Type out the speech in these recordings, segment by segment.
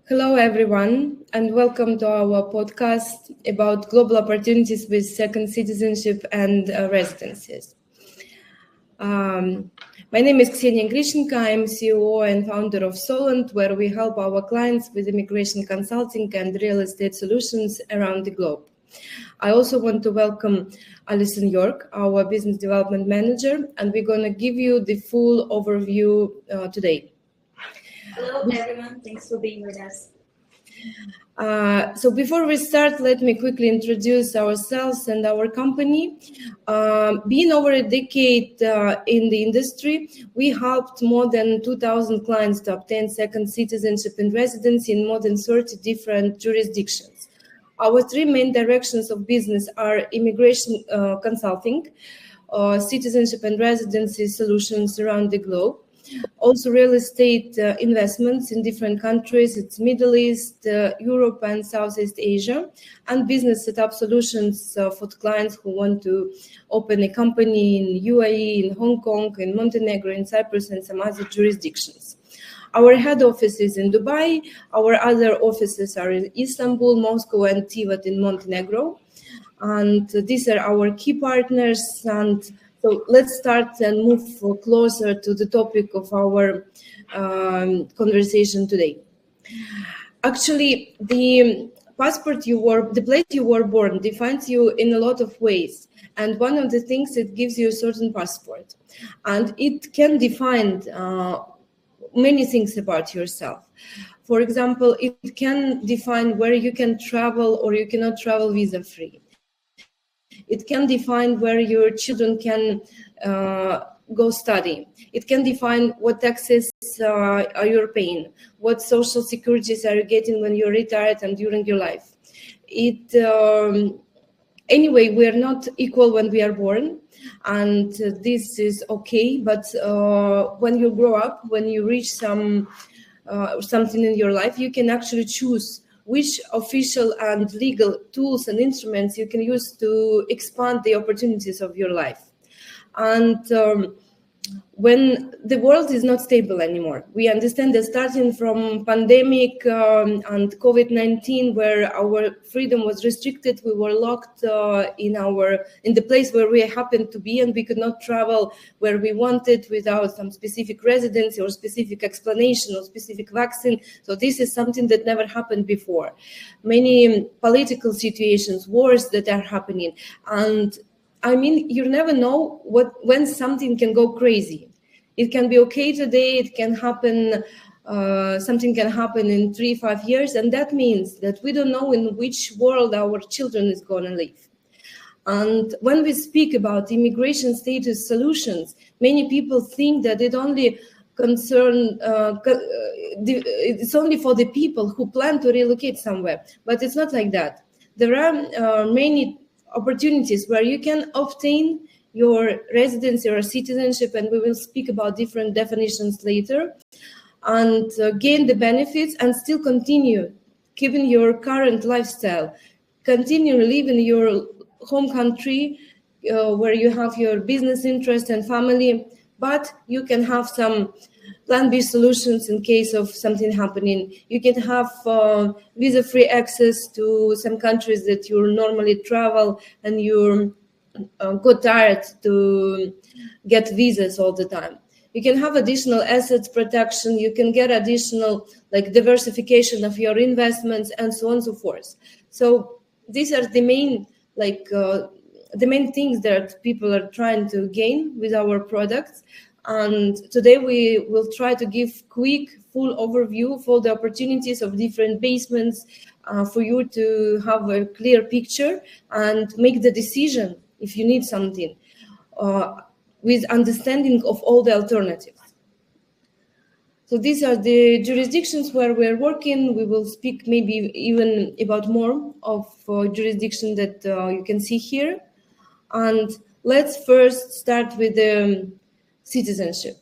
Hello, everyone, and welcome to our podcast about global opportunities with second citizenship and residencies. My name is Ksenia Grishenko. I'm CEO and founder of Solent, where we help our clients with immigration consulting and real estate solutions around the globe. I also want to welcome Alison York, our business development manager, and we're going to give you the full overview today. Hello, everyone. Thanks for being with us. So before we start, let me quickly introduce ourselves and our company. Being over a decade in the industry, we helped more than 2,000 clients to obtain second citizenship and residency in more than 30 different jurisdictions. Our three main directions of business are immigration consulting, citizenship and residency solutions around the globe, also real estate investments in different countries, it's Middle East, Europe and Southeast Asia, and business setup solutions for clients who want to open a company in UAE, in Hong Kong, in Montenegro, in Cyprus, and some other jurisdictions. Our head office is in Dubai. Our other offices are in Istanbul, Moscow, and Tivat in Montenegro. And these are our key partners. And so let's start and move closer to the topic of our conversation today. Actually, the place you were born defines you in a lot of ways. And one of the things, it gives you a certain passport. And it can define many things about yourself. For example, it can define where you can travel or you cannot travel visa-free. It can define where your children can go study. It can define what taxes are you paying, what social securities are you getting when you're retired and during your life. Anyway, we are not equal when we are born, and this is okay. But when you grow up, when you reach something in your life, you can actually choose which official and legal tools and instruments you can use to expand the opportunities of your life. And when the world is not stable anymore, we understand that starting from pandemic and COVID-19, where our freedom was restricted, we were locked in the place where we happened to be, and we could not travel where we wanted without some specific residency or specific explanation or specific vaccine. So this is something that never happened before. Many political situations, wars that are happening, and I mean, you never know when something can go crazy. It can be okay today, it can happen, something can happen in 3-5 years, and that means that we don't know in which world our children is going to live. And when we speak about immigration status solutions, many people think that it's only for the people who plan to relocate somewhere, but it's not like that. There are many opportunities where you can obtain your residency or citizenship, and we will speak about different definitions later, and gain the benefits and still continue keeping your current lifestyle, continue living in your home country where you have your business interest and family, but you can have some Plan B solutions in case of something happening. You can have visa-free access to some countries that you normally travel, and you're got tired to get visas all the time. You can have additional assets protection. You can get additional diversification of your investments, and so on and so forth. So these are the main things that people are trying to gain with our products. And today we will try to give quick, full overview of all the opportunities of different basements for you to have a clear picture and make the decision if you need something with understanding of all the alternatives. So these are the jurisdictions where we're working. We will speak maybe even about more of jurisdiction that you can see here. And let's first start with the citizenship.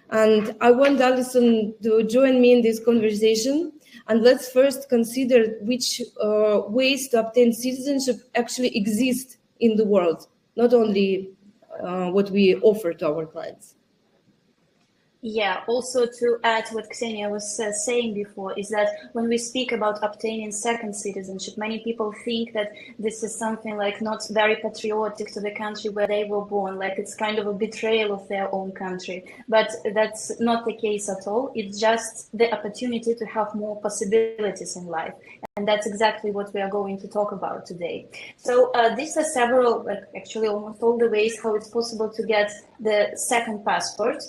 And I want Alison to join me in this conversation. And let's first consider which ways to obtain citizenship actually exist in the world, not only what we offer to our clients. Yeah, also to add what Ksenia was saying before, is that when we speak about obtaining second citizenship, many people think that this is something like not very patriotic to the country where they were born, like it's kind of a betrayal of their own country. But that's not the case at all. It's just the opportunity to have more possibilities in life. And that's exactly what we are going to talk about today. So these are several, like actually almost all the ways how it's possible to get the second passport.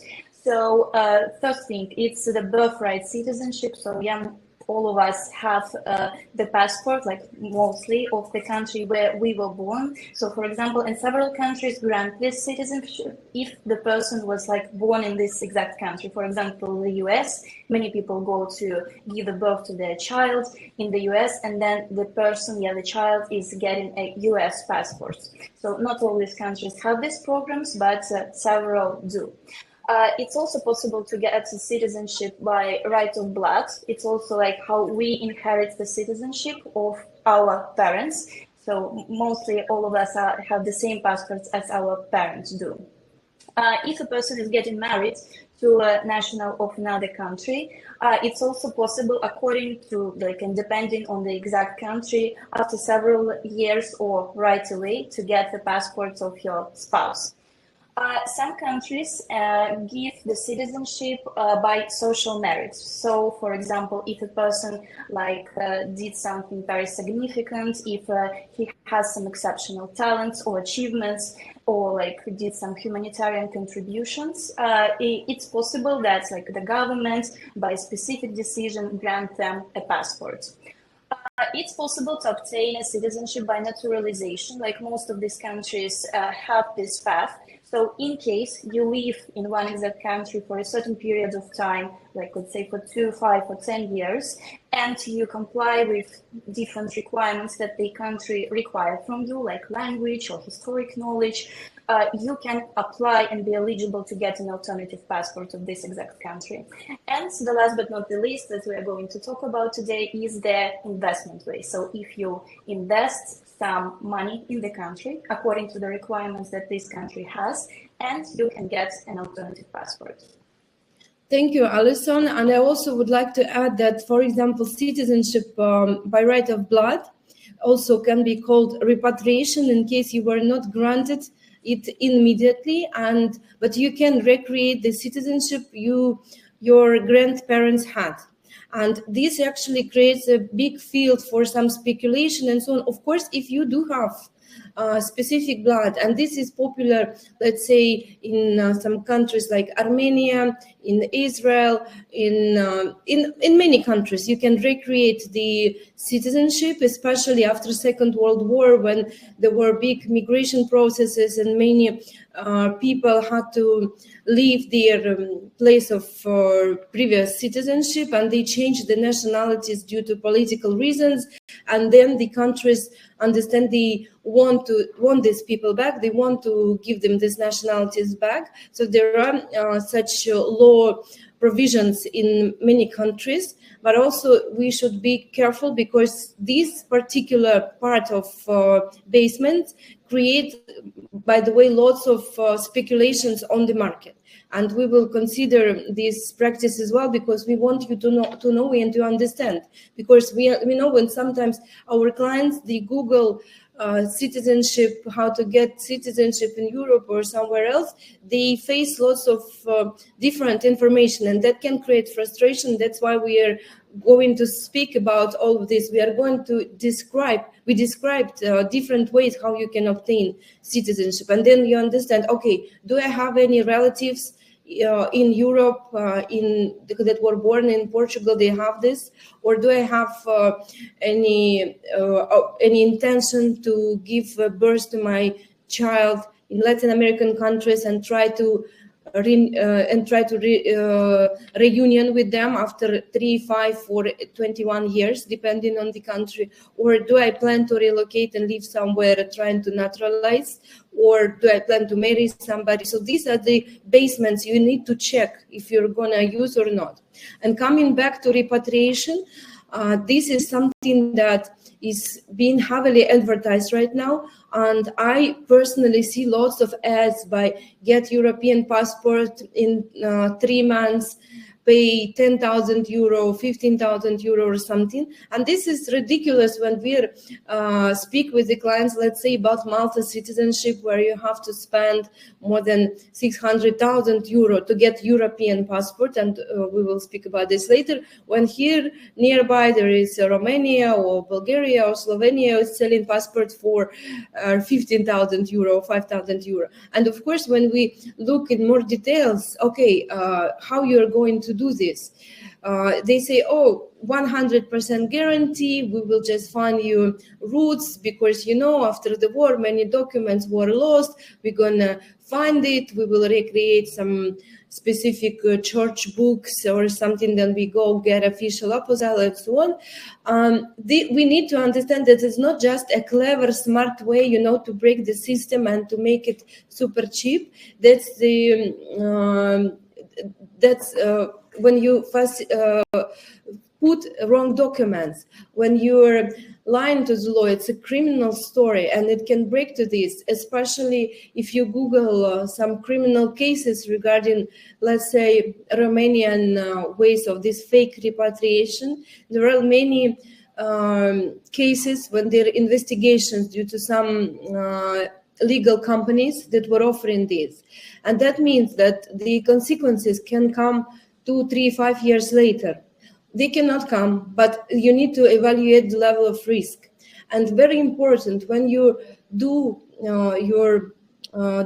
So first thing, it's the birthright citizenship. So yeah, all of us have the passport, like mostly of the country where we were born. So for example, in several countries grant this citizenship if the person was like born in this exact country. For example, the US, many people go to give the birth to their child in the US, and then the person, the child is getting a US passport. So not all these countries have these programs, but several do. It's also possible to get citizenship by right of blood. It's also like how we inherit the citizenship of our parents. So mostly all of us have the same passports as our parents do. If a person is getting married to a national of another country, it's also possible, according to and depending on the exact country, after several years or right away, to get the passports of your spouse. Some countries give the citizenship by social merits. So, for example, if a person did something very significant, if he has some exceptional talents or achievements, or did some humanitarian contributions, it's possible that the government, by specific decision, grant them a passport. It's possible to obtain a citizenship by naturalization, like most of these countries have this path. So in case you live in one exact country for a certain period of time, let's say for 2, 5, or 10 years, and you comply with different requirements that the country requires from you, like language or historic knowledge, you can apply and be eligible to get an alternative passport of this exact country. And the last but not the least that we are going to talk about today is the investment way. So if you invest some money in the country according to the requirements that this country has, and you can get an alternative passport. Thank you, Alison. And I also would like to add that, for example, citizenship by right of blood also can be called repatriation in case you were not granted it immediately, but you can recreate the citizenship your grandparents had. And this actually creates a big field for some speculation and so on. Of course, if you do have specific blood, and this is popular, let's say, in some countries like Armenia, in Israel, in many countries, you can recreate the citizenship, especially after Second World War, when there were big migration processes and many people had to leave their place of previous citizenship, and they changed the nationalities due to political reasons. And then the countries understand they want these people back. They want to give them these nationalities back. So there are such law provisions in many countries, but also we should be careful because this particular part of basement create, by the way, lots of speculations on the market. And we will consider this practice as well, because we want you to know and to understand. Because we know when sometimes our clients, they Google citizenship, how to get citizenship in Europe or somewhere else, they face lots of different information, and that can create frustration. That's why we are going to speak about all of this. We are going to described different ways how you can obtain citizenship, and then you understand, okay, do I have any relatives in Europe that were born in Portugal, they have this, or do I have any intention to give birth to my child in Latin American countries and try to reunion with them after 3, 5, or 21 years, depending on the country? Or do I plan to relocate and live somewhere trying to naturalize? Or do I plan to marry somebody? So these are the basements you need to check if you're going to use or not. And coming back to repatriation, This is something that is being heavily advertised right now, and I personally see lots of ads by get European passport in 3 months, pay 10,000 euro, 15,000 euro or something. And this is ridiculous when we speak with the clients, let's say about Malta citizenship, where you have to spend more than 600,000 euro to get European passport. And we will speak about this later. When here nearby there is Romania or Bulgaria or Slovenia is selling passport for 15,000 euro, 5,000 euro. And of course, when we look in more details, okay, how you're going to do this. They say, oh, 100% guarantee, we will just find you routes because, you know, after the war, many documents were lost. We're going to find it. We will recreate some specific church books or something. Then we go get official apostille and so on. We need to understand that it's not just a clever, smart way, you know, to break the system and to make it super cheap. That's the... when you first put wrong documents, when you're lying to the law, it's a criminal story, and it can break to this, especially if you Google some criminal cases regarding, let's say, Romanian ways of this fake repatriation. There are many cases when there are investigations due to some legal companies that were offering this. And that means that the consequences can come 2, 3, 5 years later. They cannot come, but you need to evaluate the level of risk. And very important, when you do your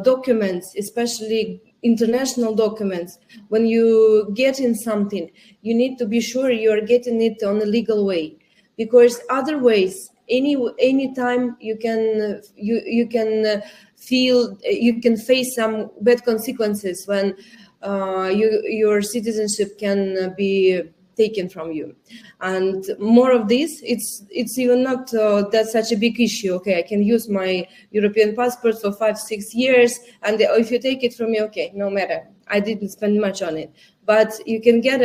documents, especially international documents, when you get in something, you need to be sure you're getting it on a legal way, because otherwise, any time you can face some bad consequences when your citizenship can be taken from you. And more of this, it's even not that such a big issue. Okay, I can use my European passport for 5, 6 years, and if you take it from me, okay, no matter, I didn't spend much on it. But you can get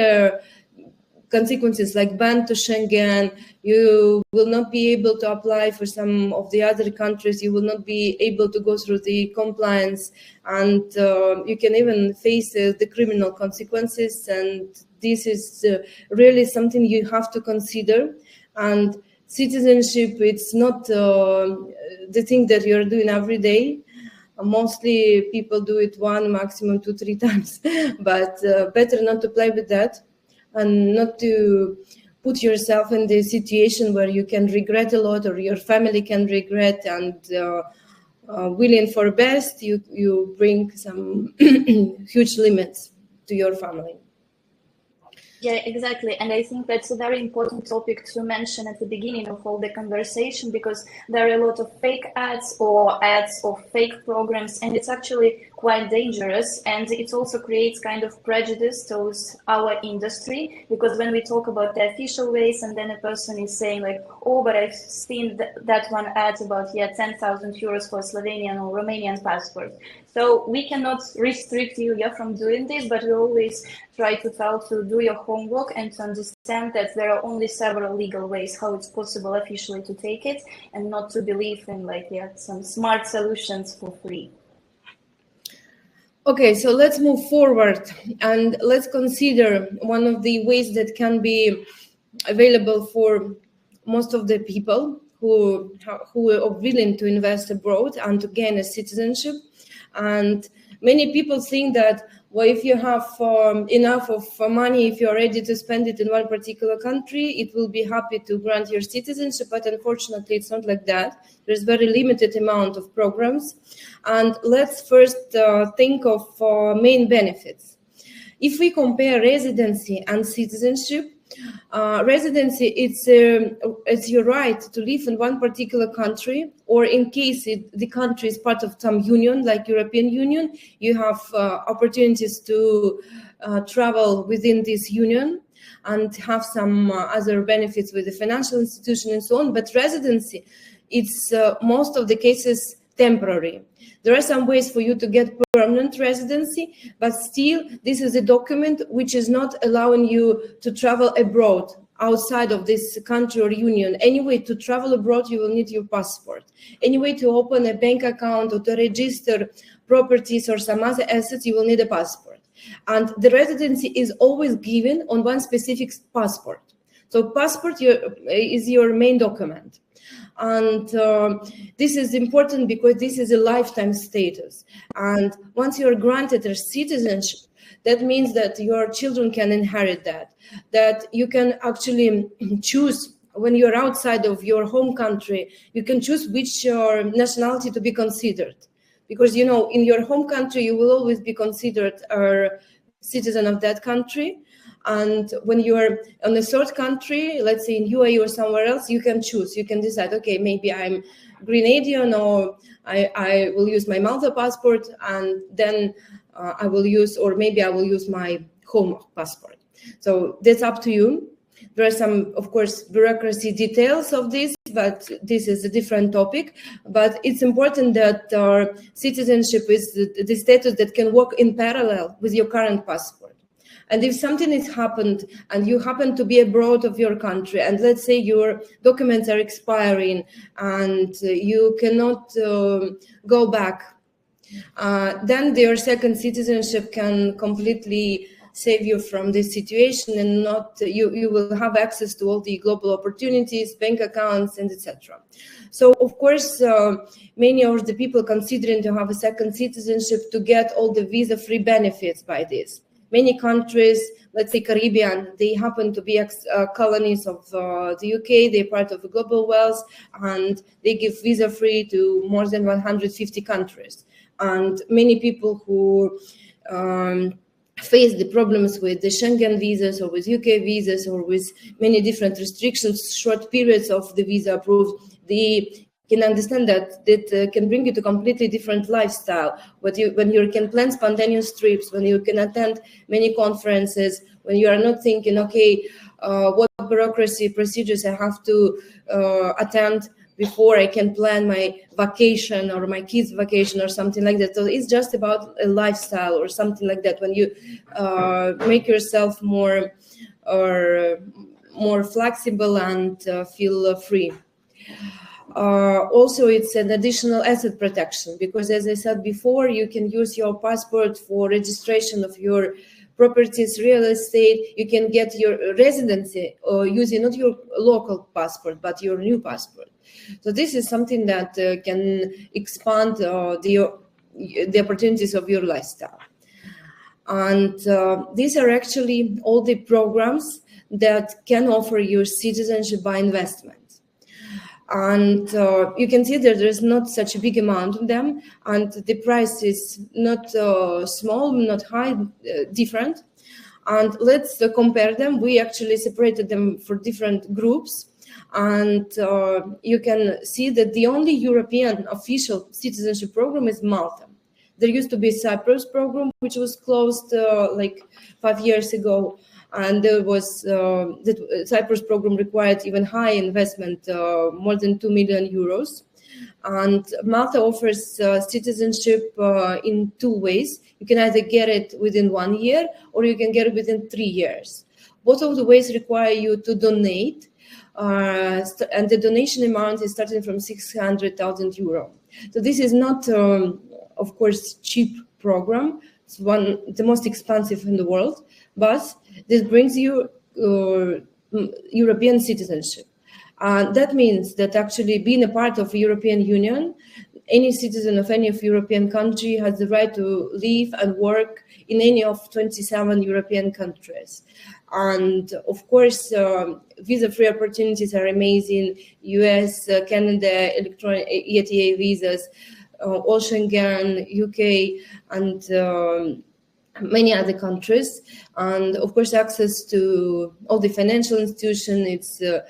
consequences like ban to Schengen. You will not be able to apply for some of the other countries. You will not be able to go through the compliance, and you can even face the criminal consequences. And this is really something you have to consider. And citizenship, it's not the thing that you're doing every day. Mostly people do it 1, maximum 2, 3 times, but better not to play with that, and not to put yourself in the situation where you can regret a lot, or your family can regret, and willing for best, you bring some huge limits to your family. Yeah, exactly. And I think that's a very important topic to mention at the beginning of all the conversation, because there are a lot of fake ads or fake programs, and it's actually quite dangerous. And it also creates kind of prejudice towards our industry, because when we talk about the official ways and then a person is saying like, oh, but I've seen that one ad about, 10,000 euros for a Slovenian or Romanian passport. So we cannot restrict you from doing this, but we always try to tell to do your homework and to understand that there are only several legal ways how it's possible officially to take it, and not to believe in some smart solutions for free. Okay, so let's move forward and let's consider one of the ways that can be available for most of the people who are willing to invest abroad and to gain a citizenship. And many people think that, well, if you have enough of money, if you're ready to spend it in one particular country, it will be happy to grant your citizenship. But unfortunately, it's not like that. There's very limited amount of programs. And let's first think of main benefits. If we compare residency and citizenship, residency, it's your right to live in one particular country, or in case the country is part of some union, like European Union, you have opportunities to travel within this union and have some other benefits with the financial institution and so on. But residency, it's most of the cases temporary. There are some ways for you to get permanent residency, but still, this is a document which is not allowing you to travel abroad outside of this country or union, anyway, to travel abroad, you will need your passport. Anyway, to open a bank account or to register properties or some other assets, you will need a passport. And the residency is always given on one specific passport. So passport is your main document. And this is important because this is a lifetime status. And once you're granted a citizenship, that means that your children can inherit that you can actually choose when you're outside of your home country, you can choose which nationality to be considered. Because, you know, in your home country, you will always be considered a citizen of that country. And when you're on a third country, let's say in UAE or somewhere else, you can choose. You can decide, okay, maybe I'm Grenadian, or I will use my Malta passport, and then I will use, or maybe I will use my home passport. So that's up to you. There are some, of course, bureaucracy details of this, but this is a different topic. But it's important that our citizenship is the status that can work in parallel with your current passport. And if something has happened and you happen to be abroad of your country, and let's say your documents are expiring and you cannot go back, then your second citizenship can completely save you from this situation, and not you will have access to all the global opportunities, bank accounts, and etc. So, of course, many of the people considering to have a second citizenship to get all the visa-free benefits by this. Many countries, let's say Caribbean, they happen to be colonies of the UK. They're part of the global wealth, and they give visa-free to more than 150 countries. And many people who face the problems with the Schengen visas or with UK visas or with many different restrictions, short periods of the visa approved, they can understand that can bring you to completely different lifestyle. When you can plan spontaneous trips, when you can attend many conferences, when you are not thinking, okay, what bureaucracy procedures I have to attend before I can plan my vacation or my kids' vacation or something like that. So it's just about a lifestyle or something like that. When you make yourself more flexible and feel free. Also, it's an additional asset protection because, as I said before, you can use your passport for registration of your properties, real estate. You can get your residency using not your local passport, but your new passport. So this is something that can expand the opportunities of your lifestyle. And these are actually all the programs that can offer you citizenship by investment. And you can see that there's not such a big amount of them, and the price is not small, not high, different. And let's compare them. We actually separated them for different groups. And you can see that the only European official citizenship program is Malta. There used to be a Cyprus program, which was closed like 5 years ago. And there was the Cyprus program required even high investment, more than 2 million euros. And Malta offers citizenship in two ways. You can either get it within 1 year or you can get it within 3 years. Both of the ways require you to donate. And the donation amount is starting from 600,000 euro. So this is not, of course, cheap program. It's the most expensive in the world, but this brings you European citizenship. That means that actually being a part of the European Union, any citizen of any of European country has the right to live and work in any of 27 European countries. And of course, visa-free opportunities are amazing. US, Canada, electronic ETA visas, all Schengen, UK, and many other countries. And of course, access to all the financial institutions, it's and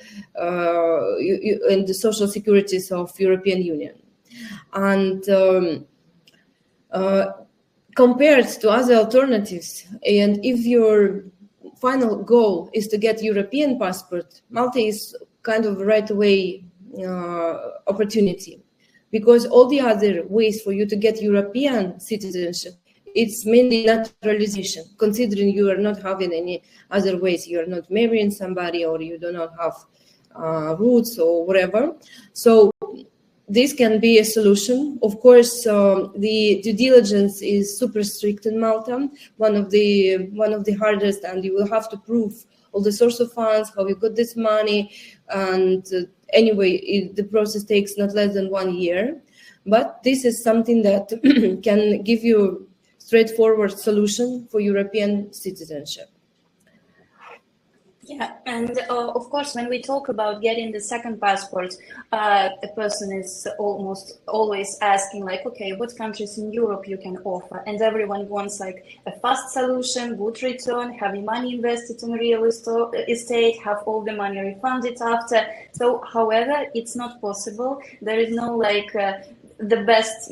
the social securities of European Union. And compared to other alternatives, and if your final goal is to get European passport, Malta is kind of right away opportunity, because all the other ways for you to get European citizenship it's mainly naturalization, considering you are not having any other ways. You are not marrying somebody, or you do not have roots or whatever. So this can be a solution. Of course, the due diligence is super strict in Malta, one of the hardest, and you will have to prove all the source of funds, how you got this money, and anyway, the process takes not less than 1 year. But this is something that can give you straightforward solution for European citizenship. Yeah, and of course, when we talk about getting the second passport, a person is almost always asking, like, okay, what countries in Europe you can offer? And everyone wants like a fast solution, good return, having money invested in real estate, have all the money refunded after. So, however, it's not possible. There is no like the best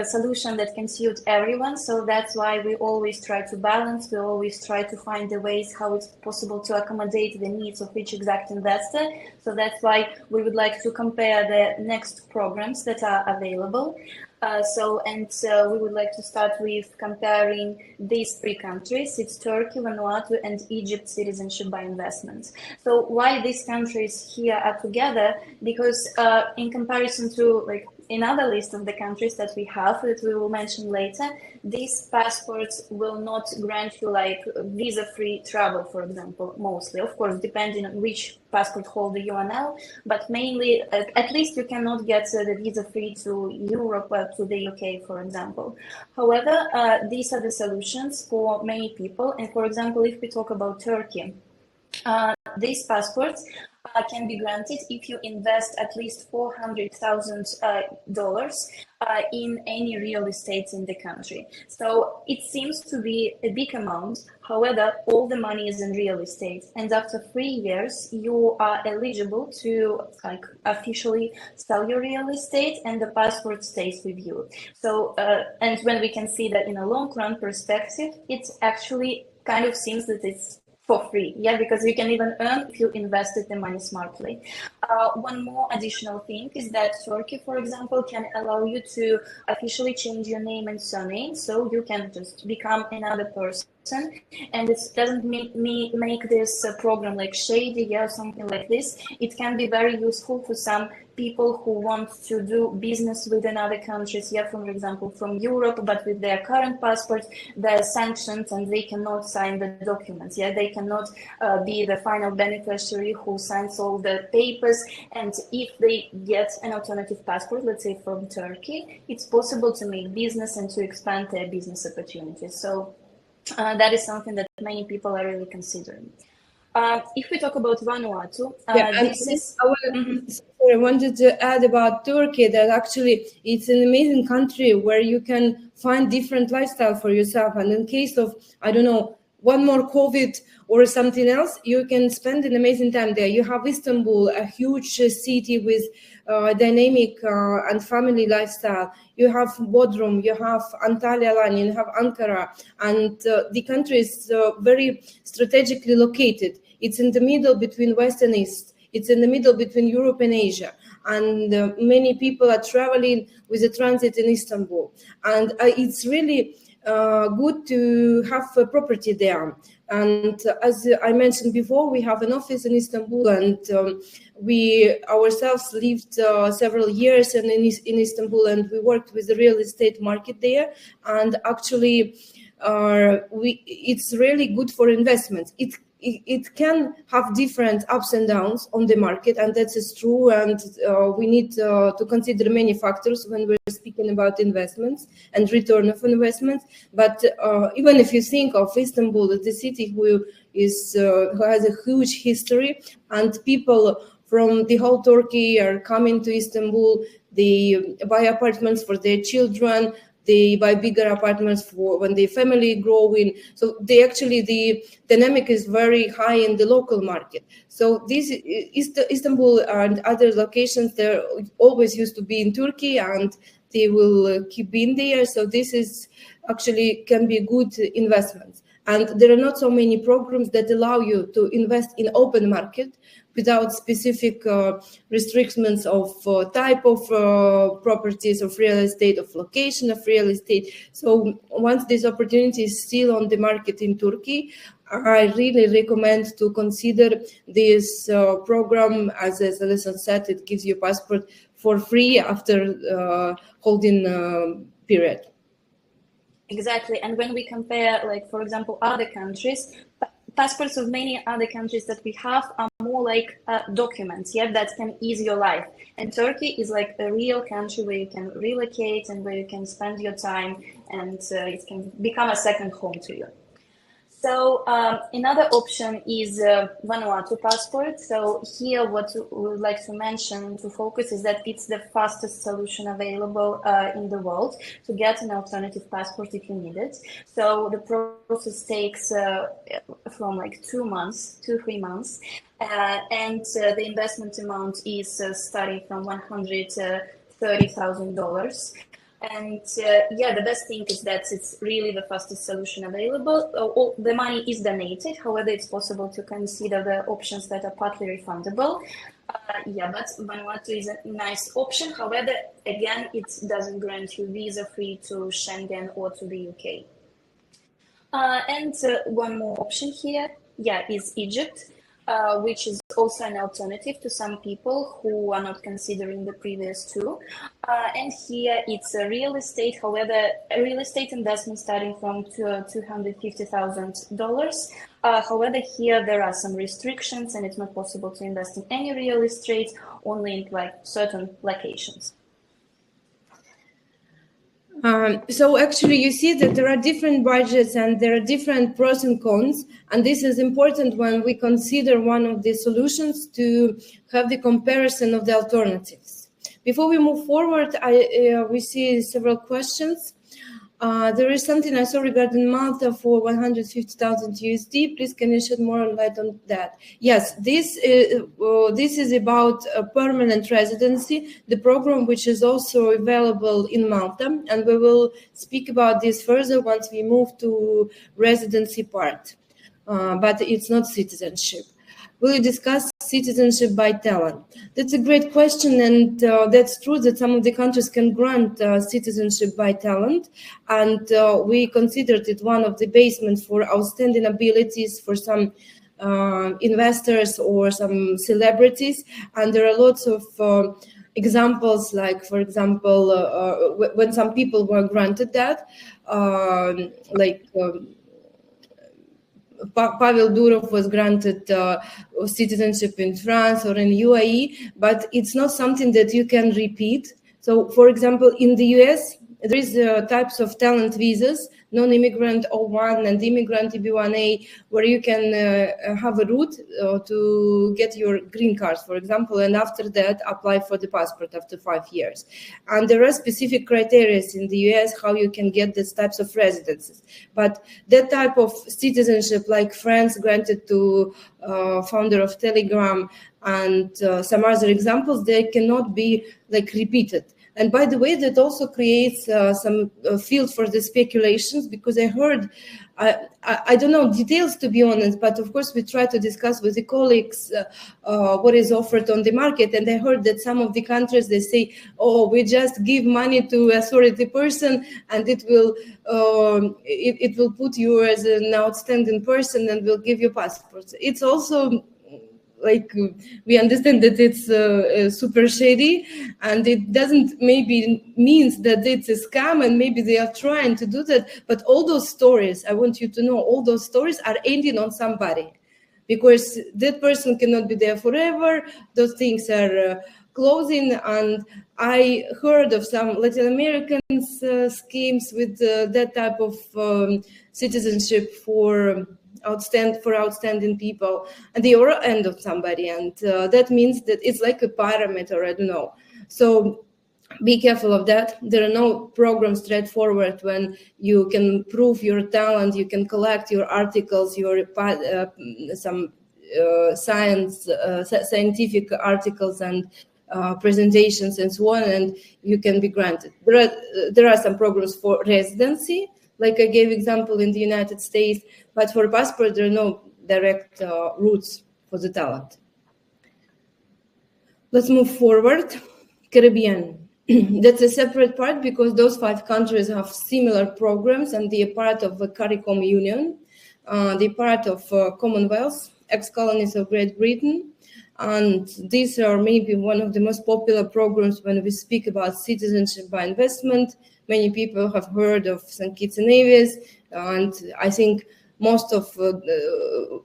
solution that can suit everyone. So that's why we always try to balance. We always try to find the ways how it's possible to accommodate the needs of each exact investor. So that's why we would like to compare the next programs that are available. We would like to start with comparing these three countries. It's Turkey, Vanuatu, and Egypt citizenship by investment. So why these countries here are together? Because in comparison to like another list of the countries that we have that we will mention later, these passports will not grant you like visa-free travel, for example, mostly. Of course, depending on which passport holder you are now, but mainly, at least you cannot get the visa-free to Europe or to the UK, for example. However, these are the solutions for many people. And for example, if we talk about Turkey, these passports can be granted if you invest at least $400,000 in any real estate in the country. So it seems to be a big amount. However, all the money is in real estate, and after 3 years, you are eligible to like officially sell your real estate, and the passport stays with you. So, and when we can see that in a long run perspective, it actually kind of seems that it's for free, because you can even earn if you invested the money smartly. One more additional thing is that Turkey, for example, can allow you to officially change your name and surname, so you can just become another person. And it doesn't make this program like shady or something like this. It can be very useful for some people who want to do business with another countries, for example, from Europe, but with their current passport, they're sanctioned and they cannot sign the documents. They cannot be the final beneficiary who signs all the papers. And if they get an alternative passport, let's say from Turkey, it's possible to make business and to expand their business opportunities. So that is something that many people are really considering. If we talk about Vanuatu, this is... I wanted to add about Turkey that actually it's an amazing country where you can find different lifestyle for yourself. And in case of, I don't know, one more COVID or something else, you can spend an amazing time there. You have Istanbul, a huge city with dynamic and family lifestyle. You have Bodrum, you have Antalya, you have Ankara, and the country is very strategically located. It's in the middle between West and East. It's in the middle between Europe and Asia. And many people are traveling with a transit in Istanbul. And it's really good to have a property there. And as I mentioned before, we have an office in Istanbul, and we ourselves lived several years in Istanbul, and we worked with the real estate market there. And actually, it's really good for investments. It can have different ups and downs on the market, and that is true. And we need to consider many factors when we're speaking about investments and return of investments. But even if you think of Istanbul, the city who has a huge history, and people from the whole Turkey are coming to Istanbul, they buy apartments for their children. They buy bigger apartments for when their family growing. So the dynamic is very high in the local market. So this Istanbul and other locations, they always used to be in Turkey, and they will keep being there. So this is actually can be good investments. And there are not so many programs that allow you to invest in open market without specific restrictions of type of properties, of real estate, of location of real estate. So once this opportunity is still on the market in Turkey, I really recommend to consider this program. As Alison said, it gives you passport for free after holding period. Exactly. And when we compare, like, for example, other countries, passports of many other countries that we have are more like documents, that can ease your life. And Turkey is like a real country where you can relocate and where you can spend your time, and it can become a second home to you. So another option is Vanuatu passport. So here what we would like to mention, to focus, is that it's the fastest solution available in the world to get an alternative passport if you need it. So the process takes from like 2 months, 2-3 months. And the investment amount is starting from $130,000. And the best thing is that it's really the fastest solution available. The money is donated. However, it's possible to consider the options that are partly refundable. But Vanuatu is a nice option. However, again, it doesn't grant you visa-free to Schengen or to the UK. And one more option here, is Egypt. Which is also an alternative to some people who are not considering the previous two. And here it's a real estate, however, a real estate investment starting from $250,000. However, here there are some restrictions and it's not possible to invest in any real estate, only in like certain locations. So actually you see that there are different budgets and there are different pros and cons, and this is important when we consider one of the solutions to have the comparison of the alternatives. Before we move forward, we see several questions. There is something I saw regarding Malta for 150,000 USD. Please, can you shed more light on that? Yes, this is about a permanent residency, the program which is also available in Malta, and we will speak about this further once we move to residency part. But it's not citizenship. Will you discuss citizenship by talent? That's a great question, and that's true that some of the countries can grant citizenship by talent, and we considered it one of the basements for outstanding abilities for some investors or some celebrities, and there are lots of examples, like, for example, when some people were granted that, Pavel Durov was granted citizenship in France or in UAE, but it's not something that you can repeat. So, for example, in the US, there is types of talent visas, non-immigrant O1 and immigrant EB1A, where you can have a route to get your green card, for example, and after that apply for the passport after 5 years. And there are specific criteria in the US how you can get these types of residences. But that type of citizenship, like France granted to founder of Telegram and some other examples, they cannot be like repeated. And by the way, that also creates some field for the speculations, because I heard, I don't know details to be honest, but of course we try to discuss with the colleagues what is offered on the market. And I heard that some of the countries, they say, oh, we just give money to authority person and it will put you as an outstanding person and will give you passports. It's also like we understand that it's super shady, and it doesn't maybe means that it's a scam, and maybe they are trying to do that. But all those stories, I want you to know, all those stories are ending on somebody, because that person cannot be there forever. Those things are closing, and I heard of some Latin American schemes with that type of citizenship for outstanding people, and they are end of somebody, and that means that it's like a pyramid, or I don't know. So be careful of that. There are no programs straightforward when you can prove your talent, you can collect your articles, your some scientific articles and presentations and so on, and you can be granted. There are some programs for residency, like I gave example in the United States, But for passport, there are no direct routes for the talent. Let's move forward. Caribbean. That's a separate part because those 5 countries have similar programs and they are part of the CARICOM Union. They're part of Commonwealth, ex-colonies of Great Britain. And these are maybe one of the most popular programs when we speak about citizenship by investment. Many people have heard of St. Kitts and Nevis, and I think most of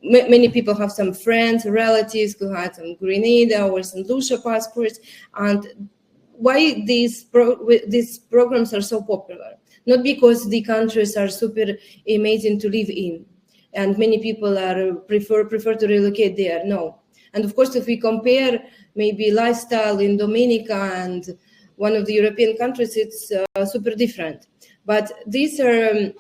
many people have some friends, relatives who had some Grenada or St. Lucia passports. And why these programs are so popular? Not because the countries are super amazing to live in, and many people are prefer to relocate there. No. And of course, if we compare maybe lifestyle in Dominica and one of the European countries, it's super different. But these are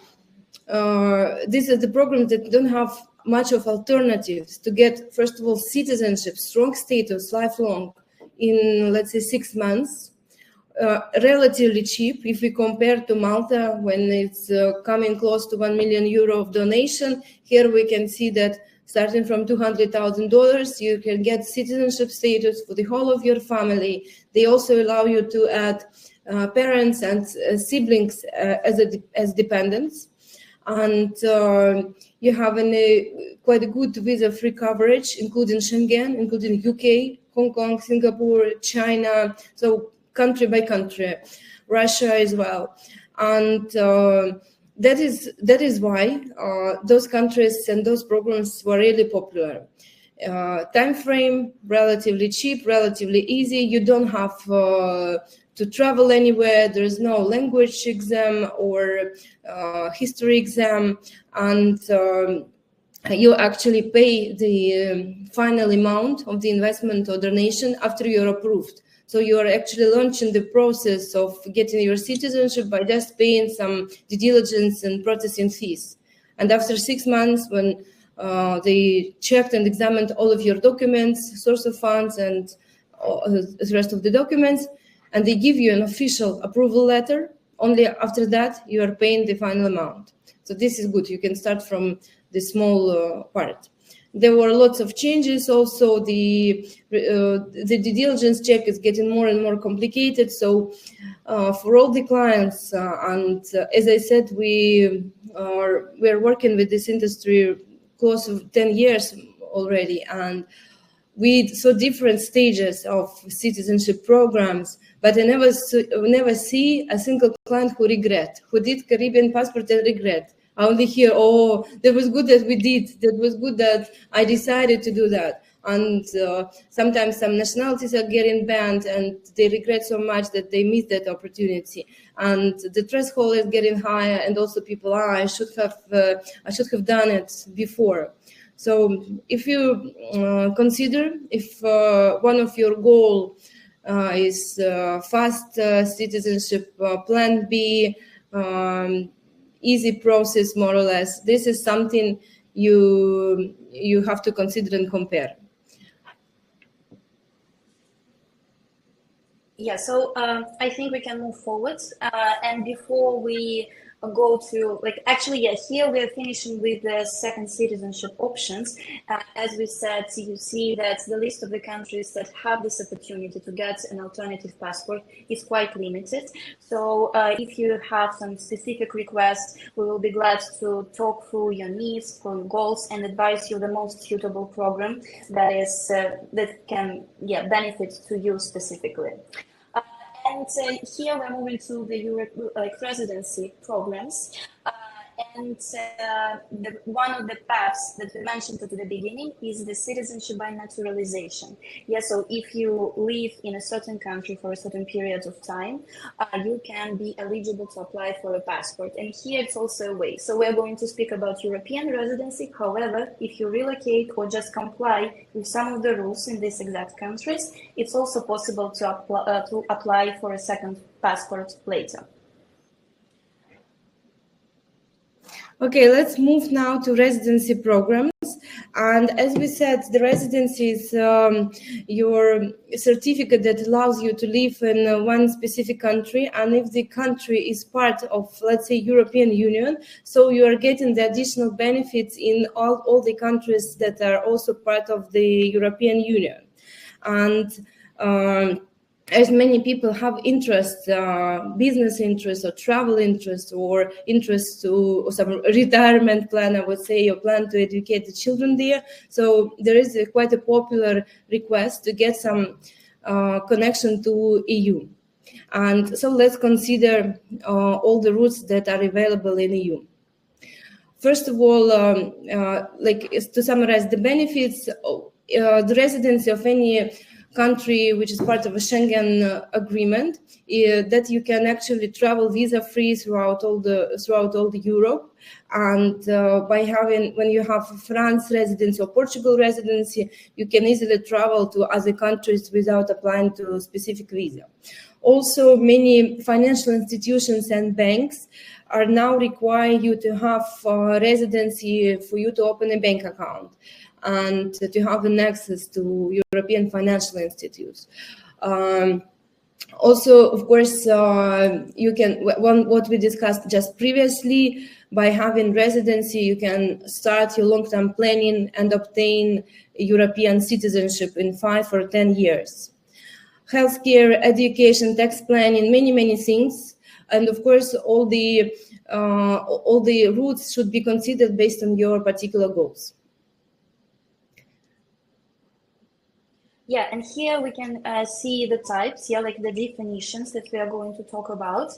the programs that don't have much of alternatives to get, first of all, citizenship, strong status, lifelong, in, let's say, 6 months. Relatively cheap if we compare to Malta when it's coming close to €1 million of donation. Here we can see that starting from $200,000, you can get citizenship status for the whole of your family. They also allow you to add parents and siblings as dependents. And you have quite a good visa-free coverage, including Schengen, including UK, Hong Kong, Singapore, China, so country by country, Russia as well. And that is why those countries and those programs were really popular. Time frame, relatively cheap, relatively easy. You don't have to travel anywhere. There's no language exam or history exam, and you actually pay the final amount of the investment or donation after you're approved. So you are actually launching the process of getting your citizenship by just paying some due diligence and processing fees. And after 6 months, when they checked and examined all of your documents, source of funds, and the rest of the documents, and they give you an official approval letter, only after that you are paying the final amount. So this is good. You can start from the small part. There were lots of changes. Also, the due diligence check is getting more and more complicated. So for all the clients, and as I said, we are working with this industry close to 10 years already, and we saw different stages of citizenship programs. But I never see a single client who did Caribbean passport and regret. I only hear, oh, that was good that we did. That was good that I decided to do that. And sometimes some nationalities are getting banned and they regret so much that they missed that opportunity. And the threshold is getting higher, and also people are, I should have done it before. So if you consider if one of your goal is fast citizenship, plan B, easy process, more or less, this is something you have to consider and compare. Yeah, so I think we can move forward. And before we go to, here we're finishing with the second citizenship options. As we said, you see that the list of the countries that have this opportunity to get an alternative passport is quite limited. So if you have some specific requests, we will be glad to talk through your needs, through your goals, and advise you the most suitable program that can benefit to you specifically. And here we're moving to the residency programs. And one of the paths that we mentioned at the beginning is the citizenship by naturalization. Yeah, so if you live in a certain country for a certain period of time, you can be eligible to apply for a passport. And here it's also a way. So we're going to speak about European residency. However, if you relocate or just comply with some of the rules in these exact countries, it's also possible to apply for a second passport later. Okay, let's move now to residency programs. And as we said, the residency is your certificate that allows you to live in one specific country. And if the country is part of, let's say, European Union, so you are getting the additional benefits in all the countries that are also part of the European Union. And as many people have interest, business interest or travel interest or interest to or some retirement plan, I would say, or plan to educate the children there. So there is quite a popular request to get some connection to EU. And so let's consider all the routes that are available in EU. First of all, to summarize the benefits, the residency of any country which is part of a Schengen agreement, that you can actually travel visa-free throughout all the Europe, and when you have France residency or Portugal residency, you can easily travel to other countries without applying to a specific visa. Also, many financial institutions and banks are now require you to have residency for you to open a bank account and to have an access to European financial institutes. Also, of course, you can, what we discussed just previously, by having residency, you can start your long-term planning and obtain European citizenship in 5 or 10 years. Healthcare, education, tax planning, many things. And of course, all the routes should be considered based on your particular goals. Yeah, and here we can see the types, like the definitions that we are going to talk about.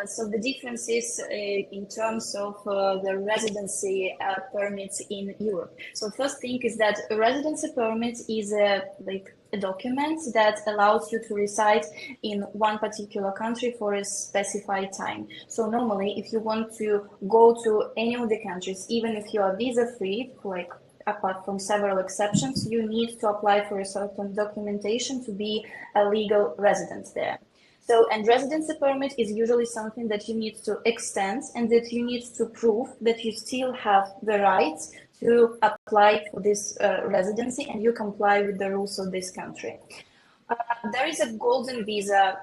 So the differences in terms of the residency permits in Europe. So first thing is that a residency permit is a document that allows you to reside in one particular country for a specified time. So normally, if you want to go to any of the countries, even if you are visa-free, apart from several exceptions, you need to apply for a certain documentation to be a legal resident there. So, and residency permit is usually something that you need to extend and that you need to prove that you still have the rights to apply for this residency and you comply with the rules of this country. There is a golden visa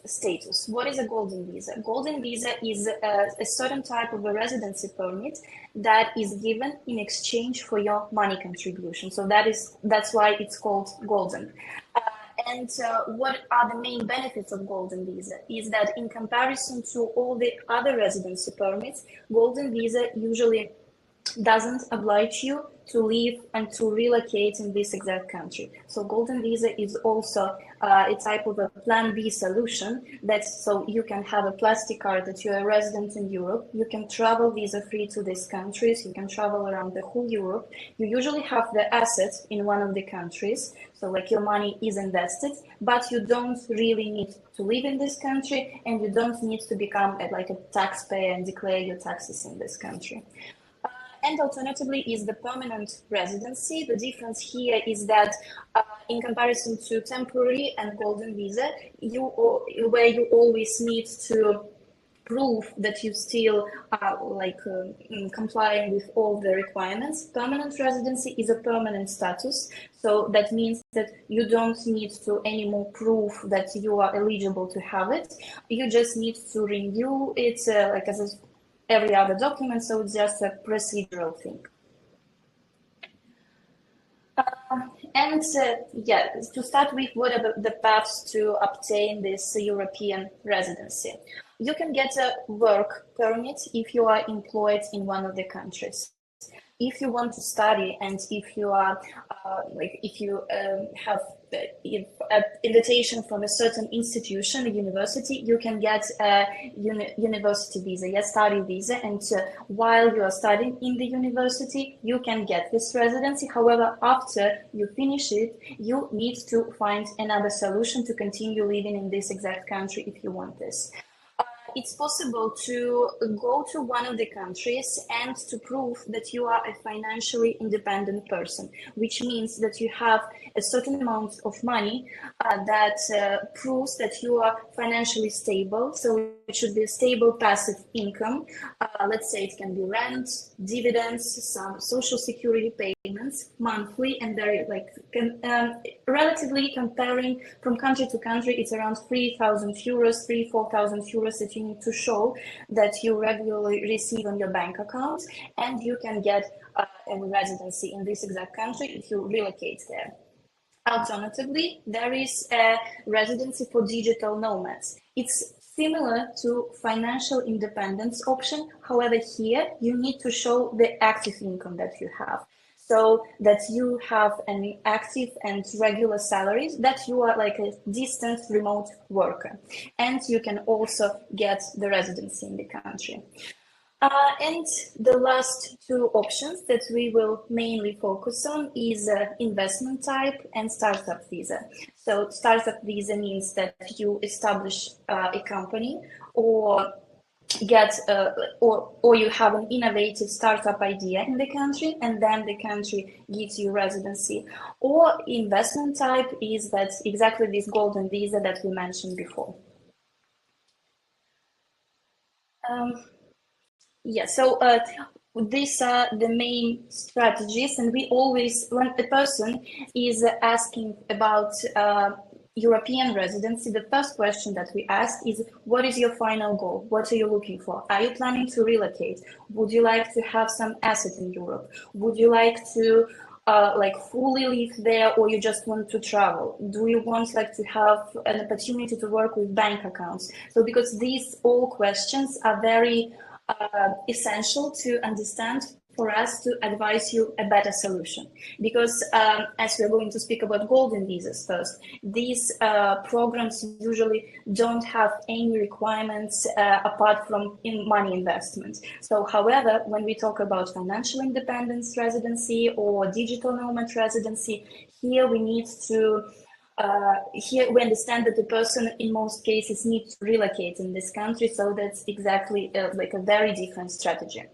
status. What is a golden visa? Golden visa is a certain type of a residency permit that is given in exchange for your money contribution. So that's why it's called golden. And what are the main benefits of golden visa is that in comparison to all the other residency permits, golden visa usually doesn't oblige you to live and to relocate in this exact country. So golden visa is also a type of a plan B solution, so you can have a plastic card that you're a resident in Europe, you can travel visa free to these countries, you can travel around the whole Europe, you usually have the assets in one of the countries, so your money is invested, but you don't really need to live in this country and you don't need to become a taxpayer and declare your taxes in this country. And alternatively is the permanent residency. The difference here is that in comparison to temporary and golden visa, where you always need to prove that you still are complying with all the requirements. Permanent residency is a permanent status. So that means that you don't need to anymore prove that you are eligible to have it. You just need to renew it as every other document, so it's just a procedural thing. To start with, what are the paths to obtain this European residency? You can get a work permit if you are employed in one of the countries. If you want to study and if you are, have an invitation from a certain institution, a university, you can get a university visa, a study visa, and while you are studying in the university, you can get this residency. However, after you finish it, you need to find another solution to continue living in this exact country if you want this. it's possible to go to one of the countries and to prove that you are a financially independent person, which means that you have a certain amount of money that proves that you are financially stable. So it should be a stable passive income. Let's say it can be rent, dividends, some social security payments monthly, and very relatively comparing from country to country, it's around 3,000 euros, 4,000 euros that you need to show that you regularly receive on your bank account, and you can get a residency in this exact country if you relocate there. Alternatively, there is a residency for digital nomads. It's similar to financial independence option. However, here you need to show the active income that you have. So that you have an active and regular salaries, that you are like a distant remote worker. And you can also get the residency in the country. And the last two options that we will mainly focus on is investment type and startup visa. So startup visa means that you establish a company or get or you have an innovative startup idea in the country, and then the country gives you residency. Or investment type is that exactly this golden visa that we mentioned before. Yeah, so these are the main strategies, and we always, when a person is asking about European residency, the first question that we ask is, what is your final goal? What are you looking for? Are you planning to relocate? Would you like to have some asset in Europe? Would you like to fully live there, or you just want to travel? Do you want to have an opportunity to work with bank accounts? So because these all questions are very essential to understand for us to advise you a better solution. Because as we're going to speak about golden visas first, these programs usually don't have any requirements apart from money investment. So however, when we talk about financial independence residency or digital nomad residency, here we need to here we understand that the person in most cases needs to relocate in this country, so that's exactly like a very different strategy.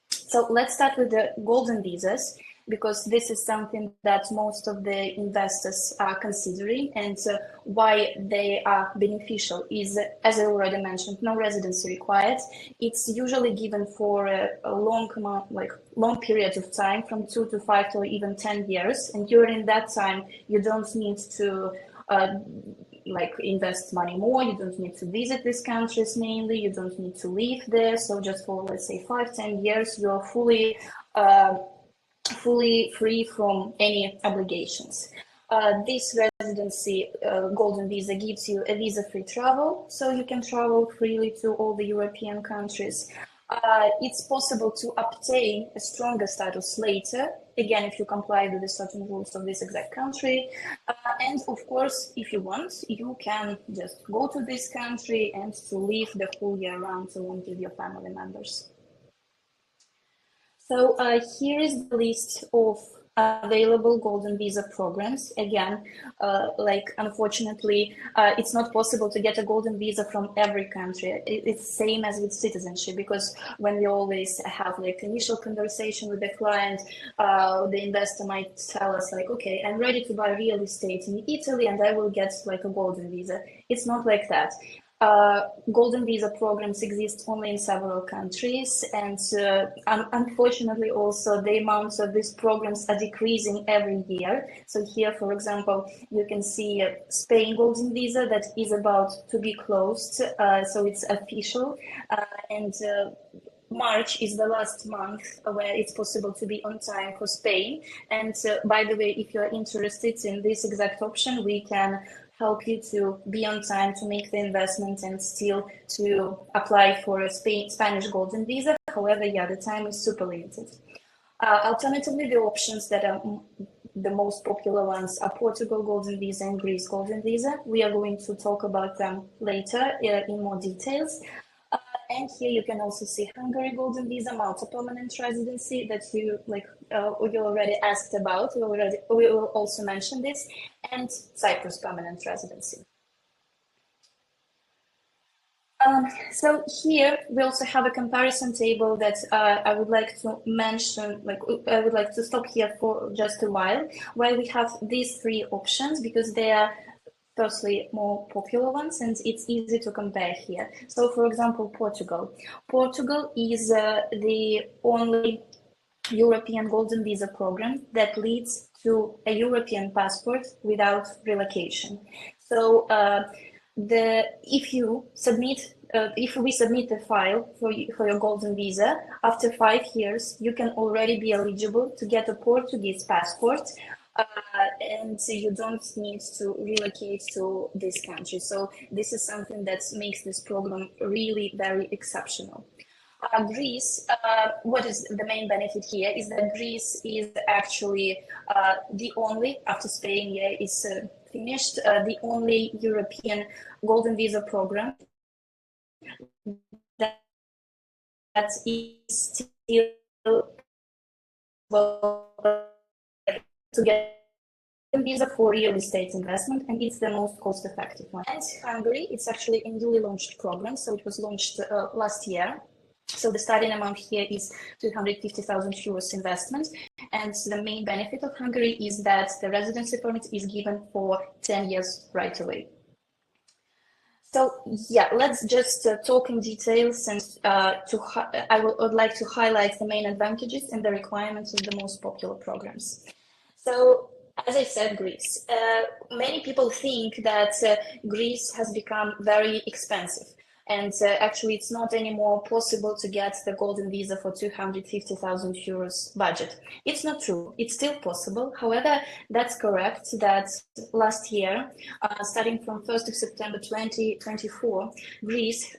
So let's start with the golden visas, because this is something that most of the investors are considering, and why they are beneficial is, as I already mentioned, no residency required. It's usually given for a long amount, long period of time, from 2 to 5 to even 10 years. And during that time, you don't need to invest money more, you don't need to visit these countries mainly, you don't need to live there. So just for, let's say, 5-10 years, you're fully free from any obligations. This residency golden visa gives you a visa-free travel, so you can travel freely to all the European countries. It's possible to obtain a stronger status later, again, if you comply with the certain rules of this exact country. And of course, if you want, you can just go to this country and to live the whole year round along with your family members. So here is the list of available golden visa programs. Again, unfortunately, it's not possible to get a golden visa from every country. It's same as with citizenship, because when we always have initial conversation with the client, the investor might tell us okay, I'm ready to buy real estate in Italy and I will get a golden visa. It's not like that. Golden visa programs exist only in several countries, and unfortunately also the amounts of these programs are decreasing every year. So here, for example, you can see Spain golden visa that is about to be closed, so it's official, and March is the last month where it's possible to be on time for Spain. And by the way, if you're interested in this exact option, we can help you to be on time to make the investment and still to apply for a Spanish golden visa. However, yeah, the time is super limited. Alternatively, the options that are the most popular ones are Portugal golden visa and Greece golden visa. We are going to talk about them later in more details. And here you can also see Hungary golden visa, Malta permanent residency that you you already asked about. We will also mention this, and Cyprus permanent residency. So here we also have a comparison table that I would like to mention, I would like to stop here for just a while, where we have these three options because they are firstly more popular ones and it's easy to compare here. So for example, Portugal. Portugal is the only European Golden Visa program that leads to a European passport without relocation. So if we submit a file for your Golden Visa, after 5 years, you can already be eligible to get a Portuguese passport, and you don't need to relocate to this country. So this is something that makes this program really very exceptional. Greece, what is the main benefit here is that Greece is actually the only, after Spain is finished, the only European Golden Visa program that is still to get visa for real estate investment, and it's the most cost-effective one. And Hungary, it's actually a newly launched program, so it was launched last year. So the starting amount here is 250,000 euros investment, and the main benefit of Hungary is that the residency permit is given for 10 years right away. So yeah, let's just talk in detail, since I would like to highlight the main advantages and the requirements of the most popular programs. So as I said, Greece. Many people think that Greece has become very expensive. And actually, it's not anymore possible to get the Golden Visa for 250,000 euros budget. It's not true. It's still possible. However, that's correct that last year, starting from 1st of September 2024, Greece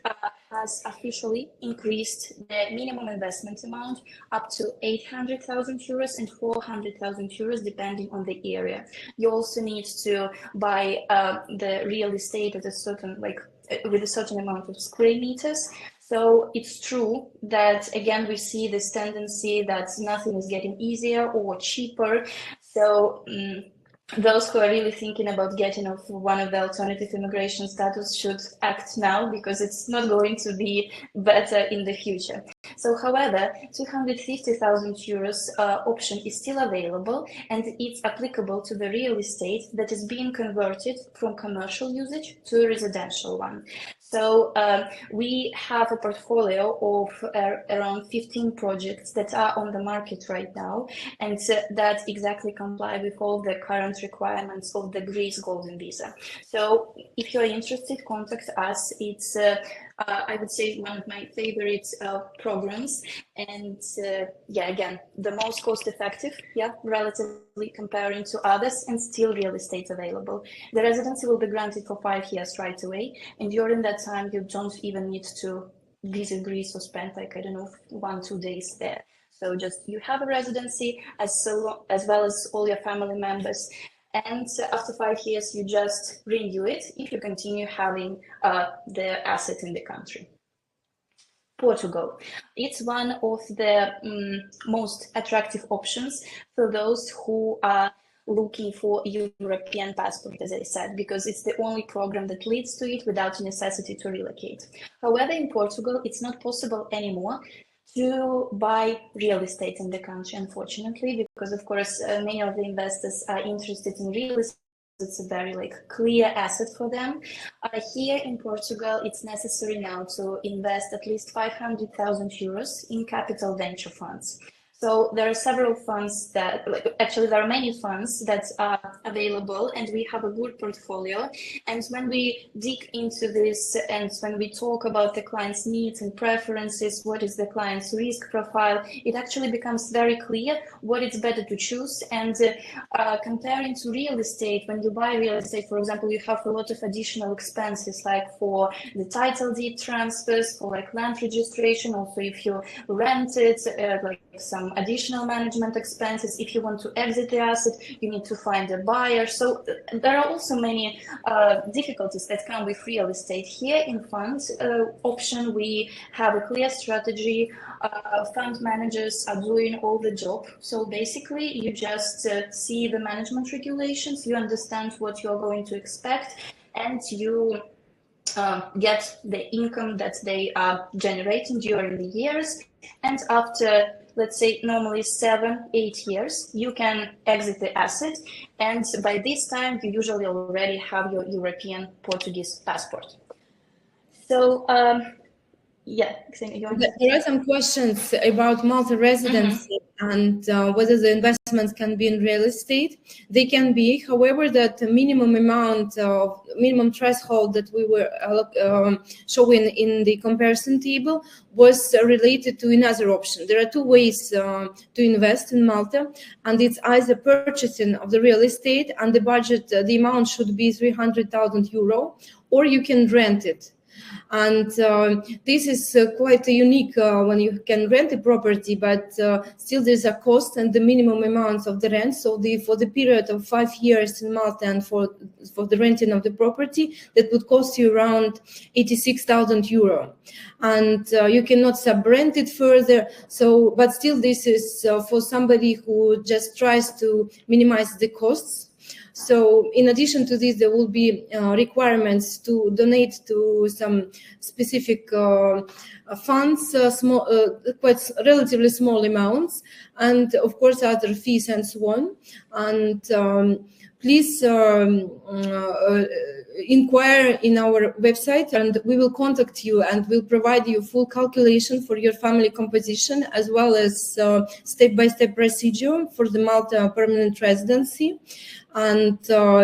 has officially increased the minimum investment amount up to 800,000 euros and 400,000 euros, depending on the area. You also need to buy the real estate at a certain, with a certain amount of square meters. So it's true that, again, we see this tendency that nothing is getting easier or cheaper. So those who are really thinking about getting off one of the alternative immigration status should act now, because it's not going to be better in the future. So, however, 250,000 euros option is still available, and it's applicable to the real estate that is being converted from commercial usage to a residential one. So we have a portfolio of around 15 projects that are on the market right now, and that exactly comply with all the current requirements of the Greece Golden Visa. So if you're interested, contact us. It's I would say one of my favorite programs, and yeah, again, the most cost-effective, relatively comparing to others, and still real estate available. The residency will be granted for 5 years right away, and during that time you don't even need to visit Greece or spend, like, I don't know, 1-2 days there. So just you have a residency as well as all your family members. And after 5 years, you just renew it if you continue having the asset in the country. Portugal. It's one of the most attractive options for those who are looking for European passport, as I said, because it's the only program that leads to it without the necessity to relocate. However, in Portugal, it's not possible anymore to buy real estate in the country, unfortunately, because of course many of the investors are interested in real estate. It's a very clear asset for them. Here in Portugal, it's necessary now to invest at least 500,000 euros in capital venture funds. So there are several funds that, actually there are many funds that are available, and we have a good portfolio. And when we dig into this, and when we talk about the client's needs and preferences, what is the client's risk profile, it actually becomes very clear what is better to choose. And comparing to real estate, when you buy real estate, for example, you have a lot of additional expenses, like for the title deed transfers, for land registration, also if you rent it, some additional management expenses. If you want to exit the asset, you need to find a buyer. So there are also many difficulties that come with real estate. Here in funds option, we have a clear strategy. Fund managers are doing all the job. So basically, you just see the management regulations, you understand what you're going to expect, and you get the income that they are generating during the years. And after, let's say, normally 7-8 years, you can exit the asset. And by this time, you usually already have your European Portuguese passport. So, yeah, there are some questions about multi-residency and whether the investments can be in real estate. They can be, however, that the minimum amount of minimum threshold that we were showing in the comparison table was related to another option. There are two ways to invest in Malta, and it's either purchasing of the real estate, and the budget, the amount should be 300,000 euro, or you can rent it. And this is quite unique when you can rent a property, but still there's a cost and the minimum amount of the rent. So for the period of 5 years in Malta and for the renting of the property, that would cost you around 86,000 euro. And you cannot sub-rent it further. So, but still this is for somebody who just tries to minimize the costs. So in addition to this, there will be requirements to donate to some specific funds, quite relatively small amounts, and of course other fees and so on. And please inquire in our website, and we will contact you and we'll provide you full calculation for your family composition, as well as step-by-step procedure for the Malta permanent residency. And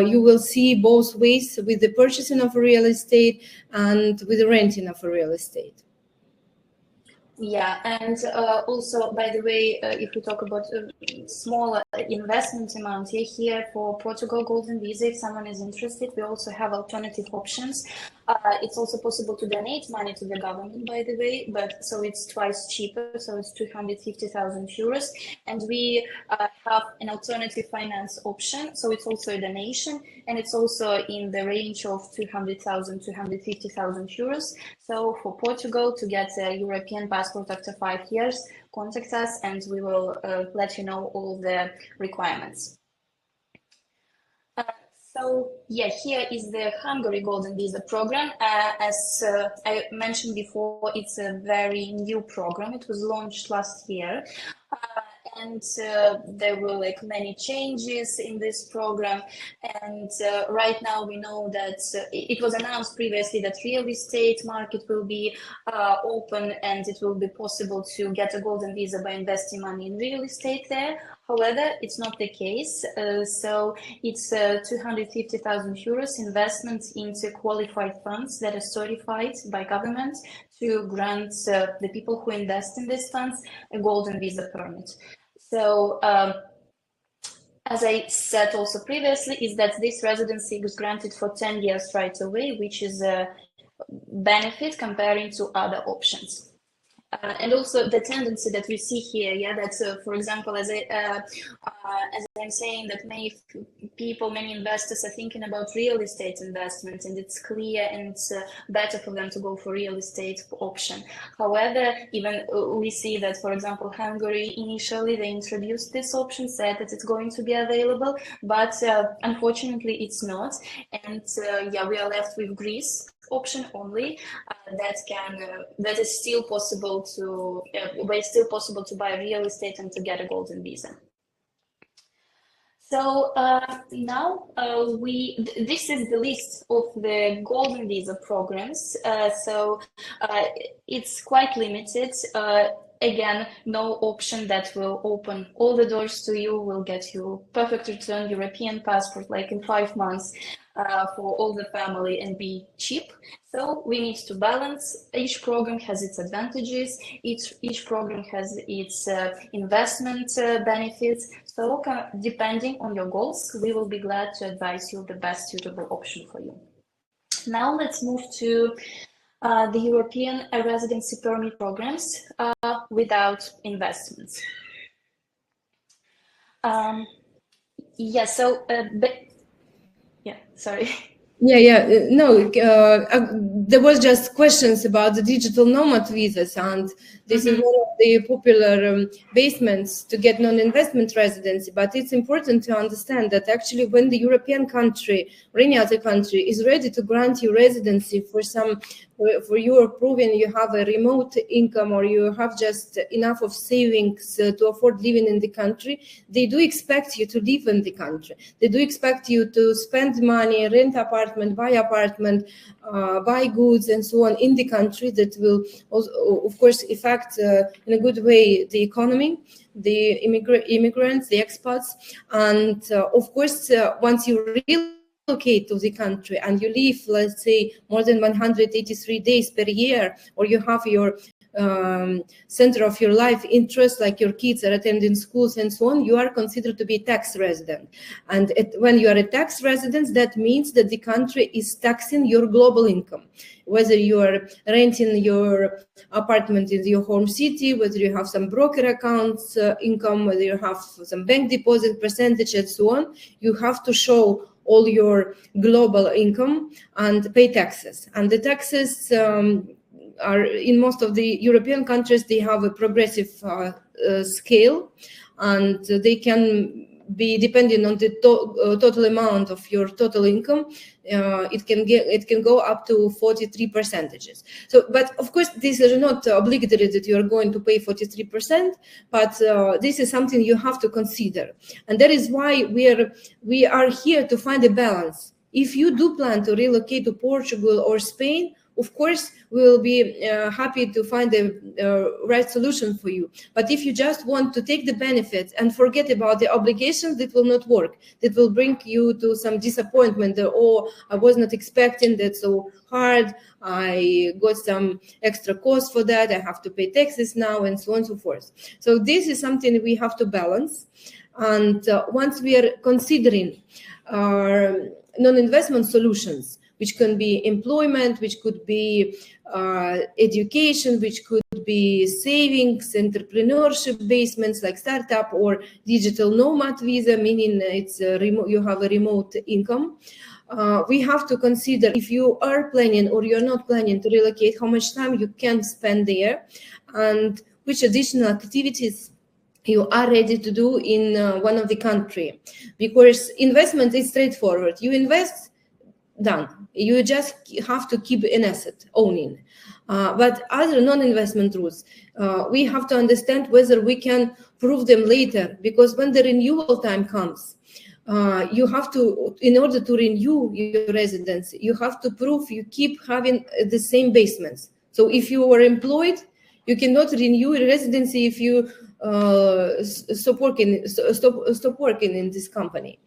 you will see both ways with the purchasing of a real estate and with the renting of a real estate. Yeah, and also, by the way, if we talk about smaller investment amounts, here for Portugal Golden Visa, if someone is interested, we also have alternative options. It's also possible to donate money to the government, by the way, but so it's twice cheaper, so it's 250,000 euros. And we have an alternative finance option, so it's also a donation, and it's also in the range of 200,000, 250,000 euros. So for Portugal, to get a European passport after 5 years, contact us and we will let you know all the requirements. So yeah, here is the Hungary Golden Visa program. As I mentioned before, it's a very new program. It was launched last year. And there were like many changes in this program, and right now we know that it was announced previously that real estate market will be open and it will be possible to get a golden visa by investing money in real estate there. However, it's not the case. So it's 250,000 euros investment into qualified funds that are certified by government to grant the people who invest in these funds a golden visa permit. So, as I said also previously, is that this residency was granted for 10 years right away, which is a benefit comparing to other options. And also the tendency that we see here, yeah, that for example, as I'm saying, that many people, many investors are thinking about real estate investments, and it's clear and it's better for them to go for real estate option. However, even we see that, for example, Hungary initially they introduced this option, said that it's going to be available, but unfortunately it's not. And yeah, we are left with Greece option only. That is still possible to where it's still possible to buy real estate and to get a golden visa. So now this is the list of the golden visa programs. So it's quite limited. Again, no option that will open all the doors to you, will get you perfect return European passport like in 5 months for all the family and be cheap. So we need to balance. Each program has its advantages. Each program has its investment benefits. So depending on your goals, we will be glad to advise you the best suitable option for you. Now let's move to the European residency permit programs without investments. Yeah, so, yeah, sorry. No, there was just questions about the digital nomad visas, and this is one of the popular basements to get non-investment residency. But it's important to understand that actually when the European country or any other country is ready to grant you residency for you are proving you have a remote income or you have just enough of savings to afford living in the country, they do expect you to live in the country. They do expect you to spend money, rent apartment, buy goods and so on in the country. That will also, of course, affect in a good way the economy, the immigrants, the expats, and of course, once you relocate to the country and you live, let's say, more than 183 days per year, or you have your center of your life interest, like your kids are attending schools and so on, you are considered to be a tax resident. And when you are a tax resident, that means that the country is taxing your global income, whether you are renting your apartment in your home city, whether you have some broker accounts income, whether you have some bank deposit percentage and so on, you have to show all your global income and pay taxes. And the taxes are in most of the European countries, they have a progressive scale, and they can be depending on the total amount of your total income. It can go up to 43%. So, but of course, this is not obligatory that you are going to pay 43%. But this is something you have to consider, and that is why we are here to find a balance. If you do plan to relocate to Portugal or Spain, of course, we will be happy to find the right solution for you. But if you just want to take the benefits and forget about the obligations, that will not work. That will bring you to some disappointment. Oh, I was not expecting that so hard. I got some extra cost for that. I have to pay taxes now, and so on and so forth. So this is something we have to balance. And once we are considering non-investment solutions, which can be employment, which could be education, which could be savings, entrepreneurship basements like startup or digital nomad visa, meaning it's you have a remote income. We have to consider if you are planning or you're not planning to relocate, how much time you can spend there and which additional activities you are ready to do in one of the country. Because investment is straightforward. You invest, done. You just have to keep an asset owning. But other non-investment rules, we have to understand whether we can prove them later, because when the renewal time comes, you have to, in order to renew your residency, you have to prove you keep having the same basements. So if you were employed, you cannot renew your residency if you stop working in this company.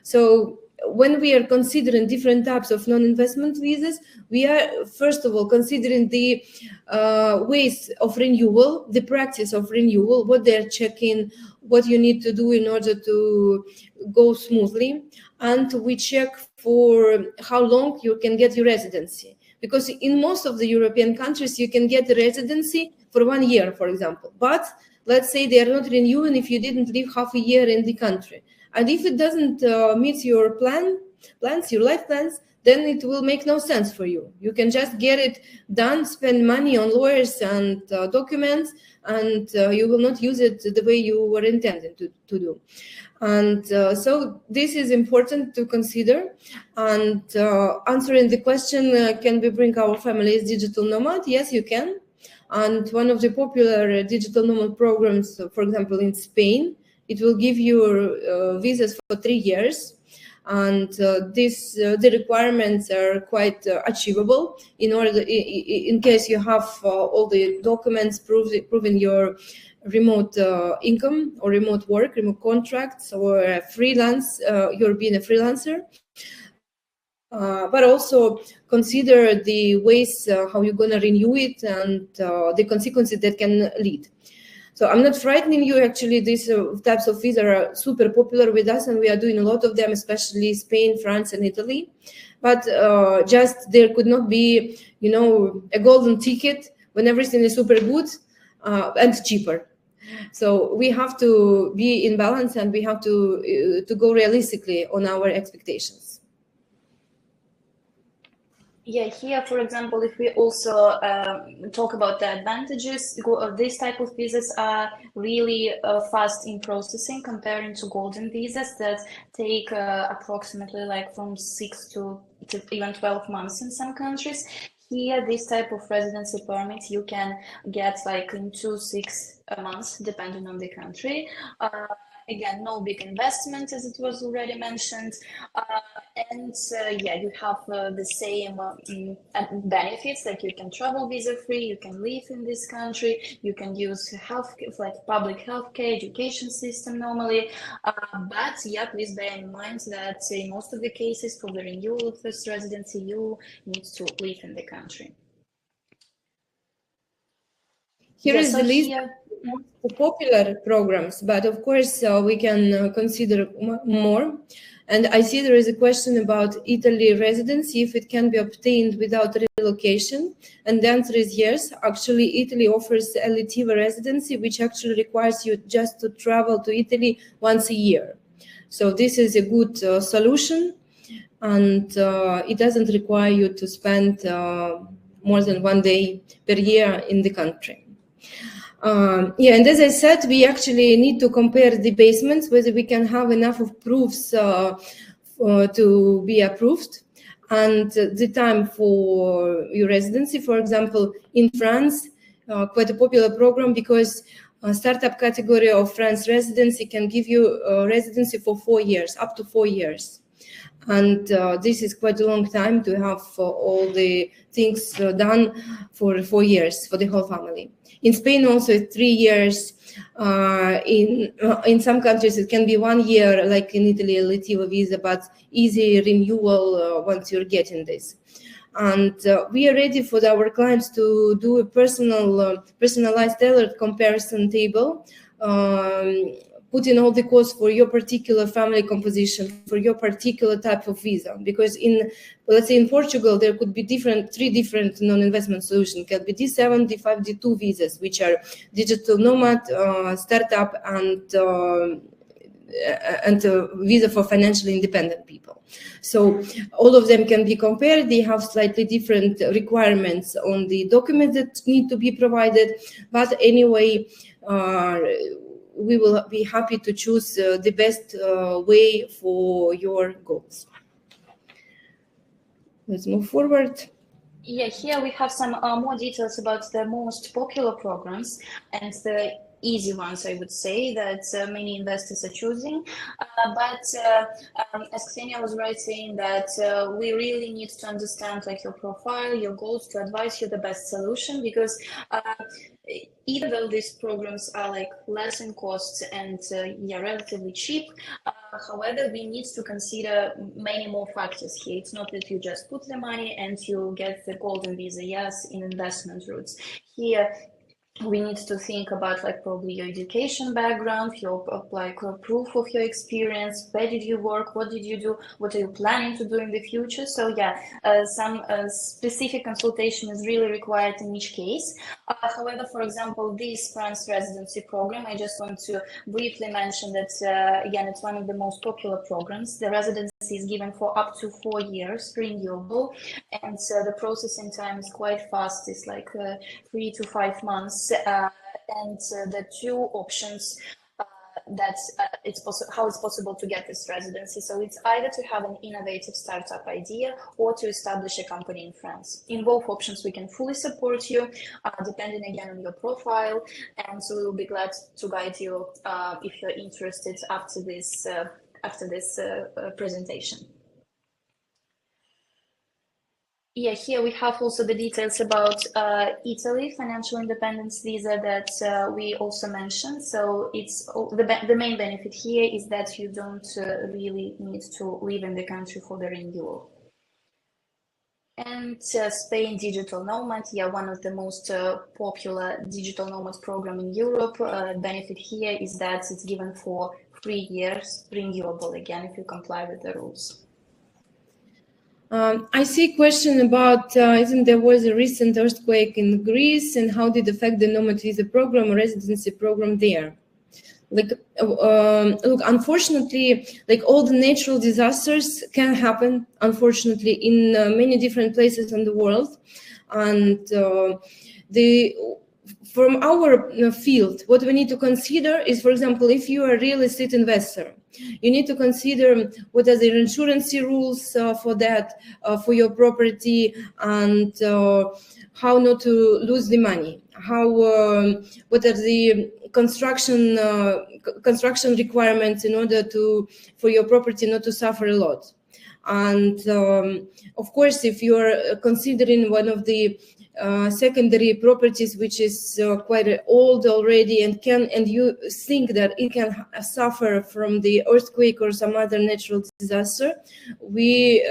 So when we are considering different types of non-investment visas, we are first of all considering the ways of renewal, the practice of renewal, what they're checking, what you need to do in order to go smoothly, and we check for how long you can get your residency. Because in most of the European countries, you can get the residency for 1 year, for example. But let's say they are not renewing if you didn't live half a year in the country. And if it doesn't meet your your life plans, then it will make no sense for you. You can just get it done, spend money on lawyers and documents, and you will not use it the way you were intended to do. And so this is important to consider. And answering the question, can we bring our families digital nomad? Yes, you can. And one of the popular digital nomad programs, for example, in Spain, it will give you visas for 3 years. And the requirements are quite achievable in case you have all the documents proving your remote income or remote work, remote contracts, or freelance, you're being a freelancer. But also consider the ways how you're going to renew it and the consequences that can lead. So I'm not frightening you. Actually, these types of visas are super popular with us, and we are doing a lot of them, especially Spain, France, and Italy. But just there could not be, a golden ticket when everything is super good and cheaper. So we have to be in balance, and we have to go realistically on our expectations. Yeah, here, for example, if we also talk about the advantages, these type of visas are really fast in processing comparing to golden visas that take approximately like from 6 to even 12 months in some countries. Here, this type of residency permit you can get like in 2-6 months, depending on the country. Again, no big investment, as it was already mentioned. And yeah, you have the same benefits, like you can travel visa-free, you can live in this country, you can use health, like public healthcare, education system normally. But yeah, please bear in mind that in most of the cases for the renewal of this residency, you need to live in the country. Here is the list of popular programs, but of course we can consider more. And I see there is a question about Italy residency, if it can be obtained without relocation. And the answer is yes. Actually, Italy offers elettiva residency, which actually requires you just to travel to Italy once a year. So this is a good solution, and it doesn't require you to spend more than 1 day per year in the country. Yeah, and as I said, we actually need to compare the basements, whether we can have enough of proofs to be approved, and the time for your residency. For example, in France, quite a popular program, because startup category of France residency can give you residency for 4 years, up to 4 years. And this is quite a long time to have all the things done for 4 years for the whole family. In Spain, also 3 years. In some countries, it can be 1 year, like in Italy, a elettiva visa, but easy renewal once you're getting this. And we are ready for our clients to do a personalized tailored comparison table, put in all the costs for your particular family composition, for your particular type of visa. Because let's say in Portugal, there could be three different non-investment solutions. It can be D7, D5, D2 visas, which are digital nomad, startup, and a visa for financially independent people. So all of them can be compared. They have slightly different requirements on the documents that need to be provided. But anyway, we will be happy to choose the best way for your goals. Let's move forward. Yeah, here we have some more details about the most popular programs and the easy ones, I would say, that many investors are choosing. But as Ksenia was right saying that we really need to understand like your profile, your goals, to advise you the best solution, because even though these programs are like less in costs and yeah, relatively cheap, however, we need to consider many more factors here. It's not that you just put the money and you get the golden visa, yes, in investment routes. Here, we need to think about like probably your education background, your like proof of your experience, where did you work, what did you do, what are you planning to do in the future. So yeah, some specific consultation is really required in each case. However, for example, this France residency program, I just want to briefly mention that again, it's one of the most popular programs. The residency is given for up to 4 years, renewable, and the processing time is quite fast. It's like 3 to 5 months. And the two options how it's possible to get this residency. So it's either to have an innovative startup idea or to establish a company in France. In both options, we can fully support you, depending again on your profile. And so we will be glad to guide you if you're interested after this presentation. Yeah, here we have also the details about Italy financial independence visa that we also mentioned. So it's the main benefit here is that you don't really need to live in the country for the renewal. And Spain Digital Nomad, yeah, one of the most popular digital nomad program in Europe. Benefit here is that it's given for 3 years, renewable again if you comply with the rules. I see a question about isn't there was a recent earthquake in Greece, and how did it affect the nomad visa program or residency program there? Like, look, unfortunately, like all the natural disasters can happen, unfortunately, in many different places in the world. And from our field, what we need to consider is, for example, if you are a real estate investor, you need to consider what are the insurance rules for that, for your property, and how not to lose the money, how what are the construction requirements in order for your property not to suffer a lot. And of course, if you're considering one of the secondary properties which is quite old already and you think that it can suffer from the earthquake or some other natural disaster, we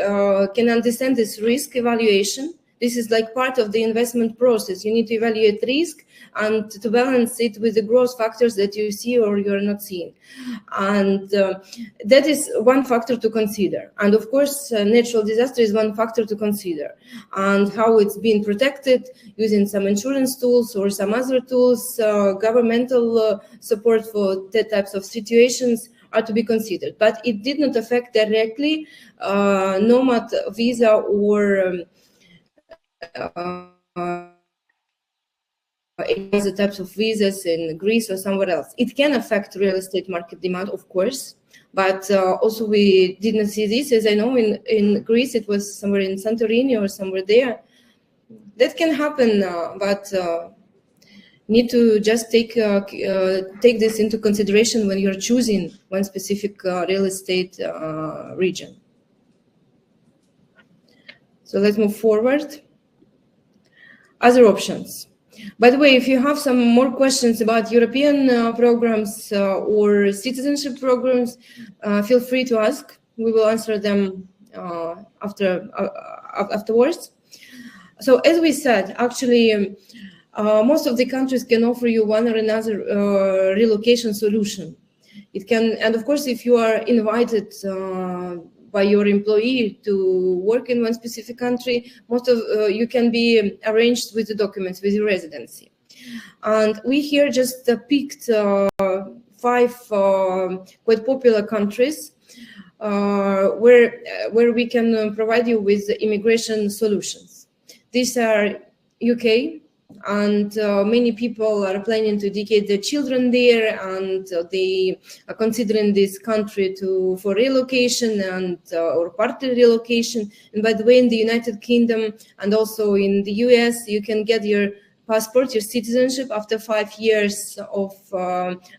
can understand this risk evaluation. This is like part of the investment process. You need to evaluate risk and to balance it with the growth factors that you see or you're not seeing. And that is one factor to consider. And of course, natural disaster is one factor to consider. And how it's being protected using some insurance tools or some other tools, governmental support for that types of situations are to be considered. But it did not affect directly nomad visa or any other types of visas in Greece or somewhere else. It can affect real estate market demand, of course, but also we didn't see this. As I know, in Greece, it was somewhere in Santorini or somewhere there. That can happen, but need to just take this into consideration when you're choosing one specific real estate region. So let's move forward. Other options. By the way, if you have some more questions about European programs or citizenship programs, feel free to ask. We will answer them afterwards. So as we said, actually, most of the countries can offer you one or another relocation solution. It can, and of course, if you are invited by your employee to work in one specific country, most of you can be arranged with the documents with your residency. And we here just picked 5 quite popular countries where we can provide you with immigration solutions. These are UK, and many people are planning to educate their children there, and they are considering this country for relocation and or partly relocation. And by the way, in the United Kingdom and also in the US, you can get your passport, your citizenship after 5 years of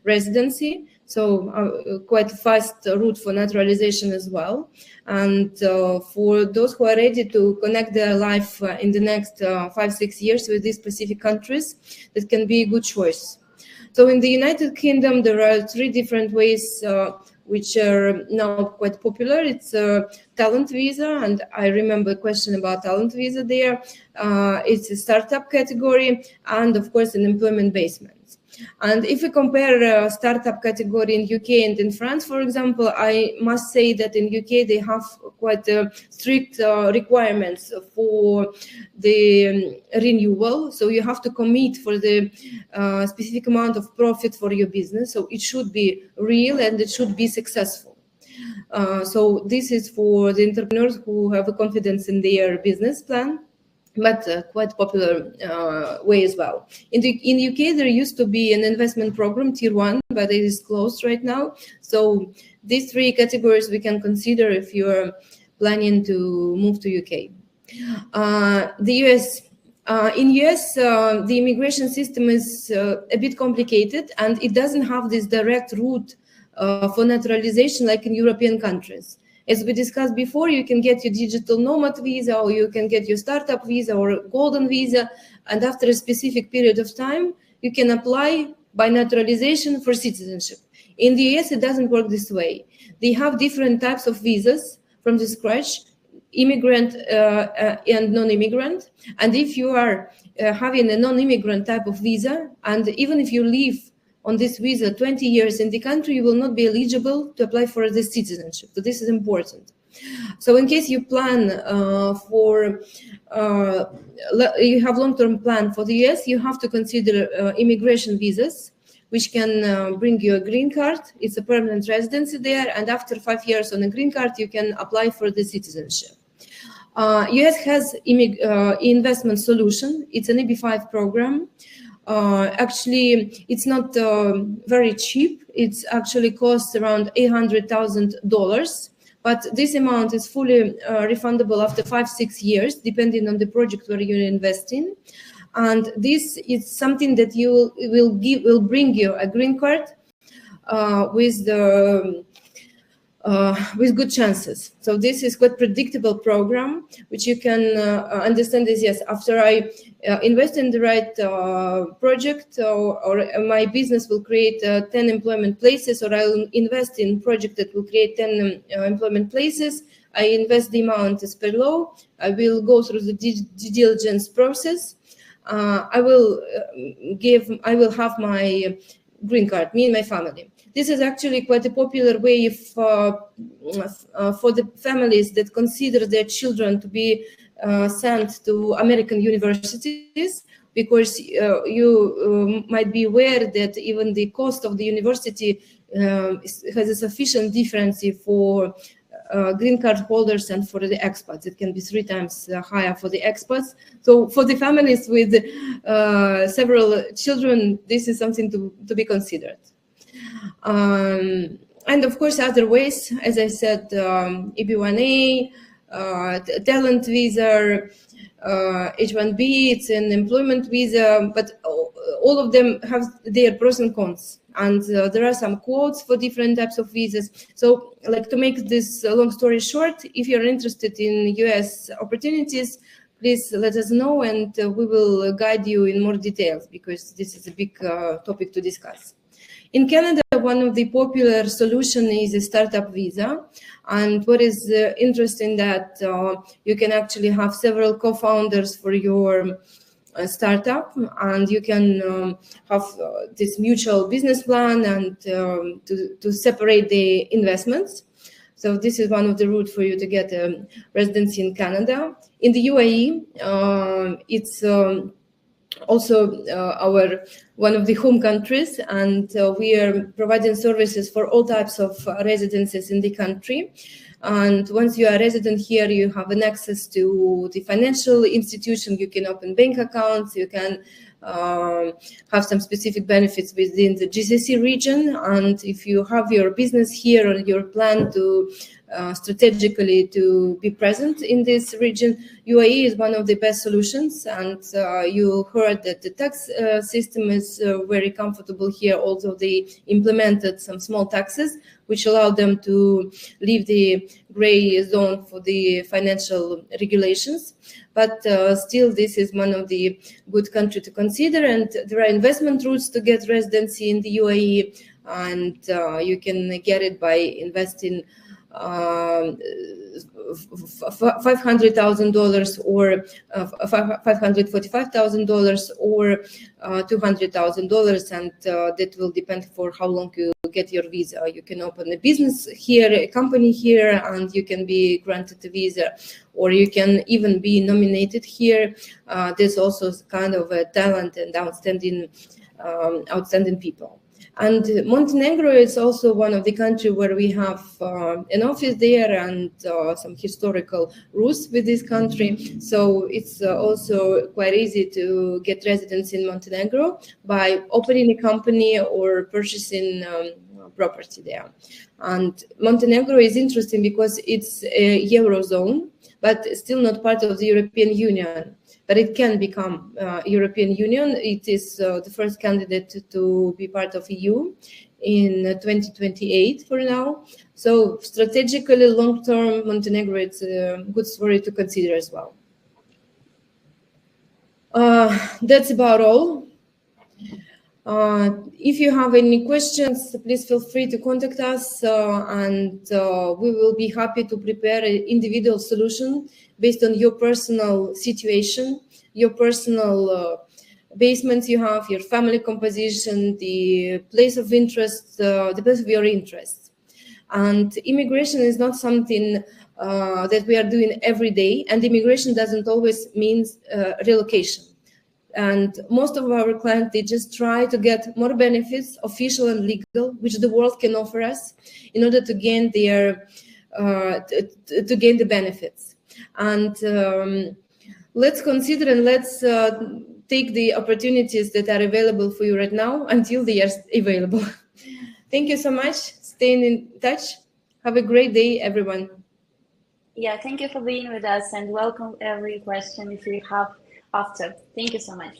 residency. So quite a fast route for naturalization as well. And for those who are ready to connect their life in the next 5-6 years with these specific countries, that can be a good choice. So in the United Kingdom, there are 3 different ways which are now quite popular. It's a talent visa, and I remember a question about talent visa there. It's a startup category, and of course an employment basement. And if we compare startup category in UK and in France, for example, I must say that in UK they have quite strict requirements for the renewal. So you have to commit for the specific amount of profit for your business. So it should be real and it should be successful. So this is for the entrepreneurs who have a confidence in their business plan, but quite popular way as well. In UK, there used to be an investment program, Tier 1, but it is closed right now. So these 3 categories we can consider if you're planning to move to UK. The US. In US, the immigration system is a bit complicated, and it doesn't have this direct route for naturalization like in European countries. As we discussed before, you can get your digital nomad visa, or you can get your startup visa or golden visa, and after a specific period of time, you can apply by naturalization for citizenship. In the US, it doesn't work this way. They have different types of visas from the scratch, immigrant and non-immigrant. And if you are having a non-immigrant type of visa, and even if you live on this visa 20 years in the country, you will not be eligible to apply for the citizenship. So this is important. So in case you plan you have long-term plan for the US, you have to consider immigration visas, which can bring you a green card. It's a permanent residency there, and after 5 years on a green card, you can apply for the citizenship. US has investment solution. It's an EB5 program. Actually, it's not very cheap. It's actually costs around $800,000, but this amount is fully refundable after 5-6 years, depending on the project where you're investing. And this is something that will bring you a green card with good chances. So this is quite predictable program, which you can understand is, yes, after I invest in the right project, or my business will create 10 employment places, or I'll invest in project that will create 10 employment places. I invest the amount as per law. I will go through the due diligence process. I will have my green card, me and my family. This is actually quite a popular way for the families that consider their children to be sent to American universities, because you might be aware that even the cost of the university has a sufficient difference for green card holders and for the expats. It can be 3 times higher for the expats. So for the families with several children, this is something to be considered. And of course, other ways, as I said, EB1A, talent visa, H1B, it's an employment visa, but all of them have their pros and cons. And there are some quotes for different types of visas. So, like, to make this long story short, if you're interested in US opportunities, please let us know, and we will guide you in more details, because this is a big topic to discuss. In Canada, one of the popular solutions is a startup visa. And what is interesting that you can actually have several co-founders for your startup, and you can have this mutual business plan and to separate the investments. So this is one of the routes for you to get a residency in Canada. In the UAE, it's also one of the home countries, and we are providing services for all types of residences in the country. And once you are a resident here, you have an access to the financial institution. You can open bank accounts. You can have some specific benefits within the GCC region. And if you have your business here, or your plan to strategically to be present in this region, UAE is one of the best solutions. And you heard that the tax system is very comfortable here. Also, they implemented some small taxes, which allow them to leave the gray zone for the financial regulations. But still, this is one of the good countries to consider. And there are investment routes to get residency in the UAE, and you can get it by investing $500,000 or $545,000 or $200,000, and that will depend for how long you get your visa. You can open a business here, a company here, and you can be granted a visa, or you can even be nominated here. There's also kind of a talent and outstanding people. And Montenegro is also one of the countries where we have an office there and some historical roots with this country. So it's also quite easy to get residence in Montenegro by opening a company or purchasing property there. And Montenegro is interesting because it's a Eurozone, but still not part of the European Union. But it can become European Union. It is the first candidate to be part of EU in 2028 for now. So strategically, long-term, Montenegro, it's a good story to consider as well. That's about all. If you have any questions, please feel free to contact us, and we will be happy to prepare an individual solution based on your personal situation, your personal basements you have, your family composition, the place of interest, the place of your interest. And immigration is not something that we are doing every day, and immigration doesn't always mean relocation. And most of our clients, they just try to get more benefits, official and legal, which the world can offer us in order to gain their to gain the benefits. And let's consider and let's take the opportunities that are available for you right now until they are available. Thank you so much. Staying in touch. Have a great day, everyone. Yeah, thank you for being with us, and welcome every question if you have after. Thank you so much.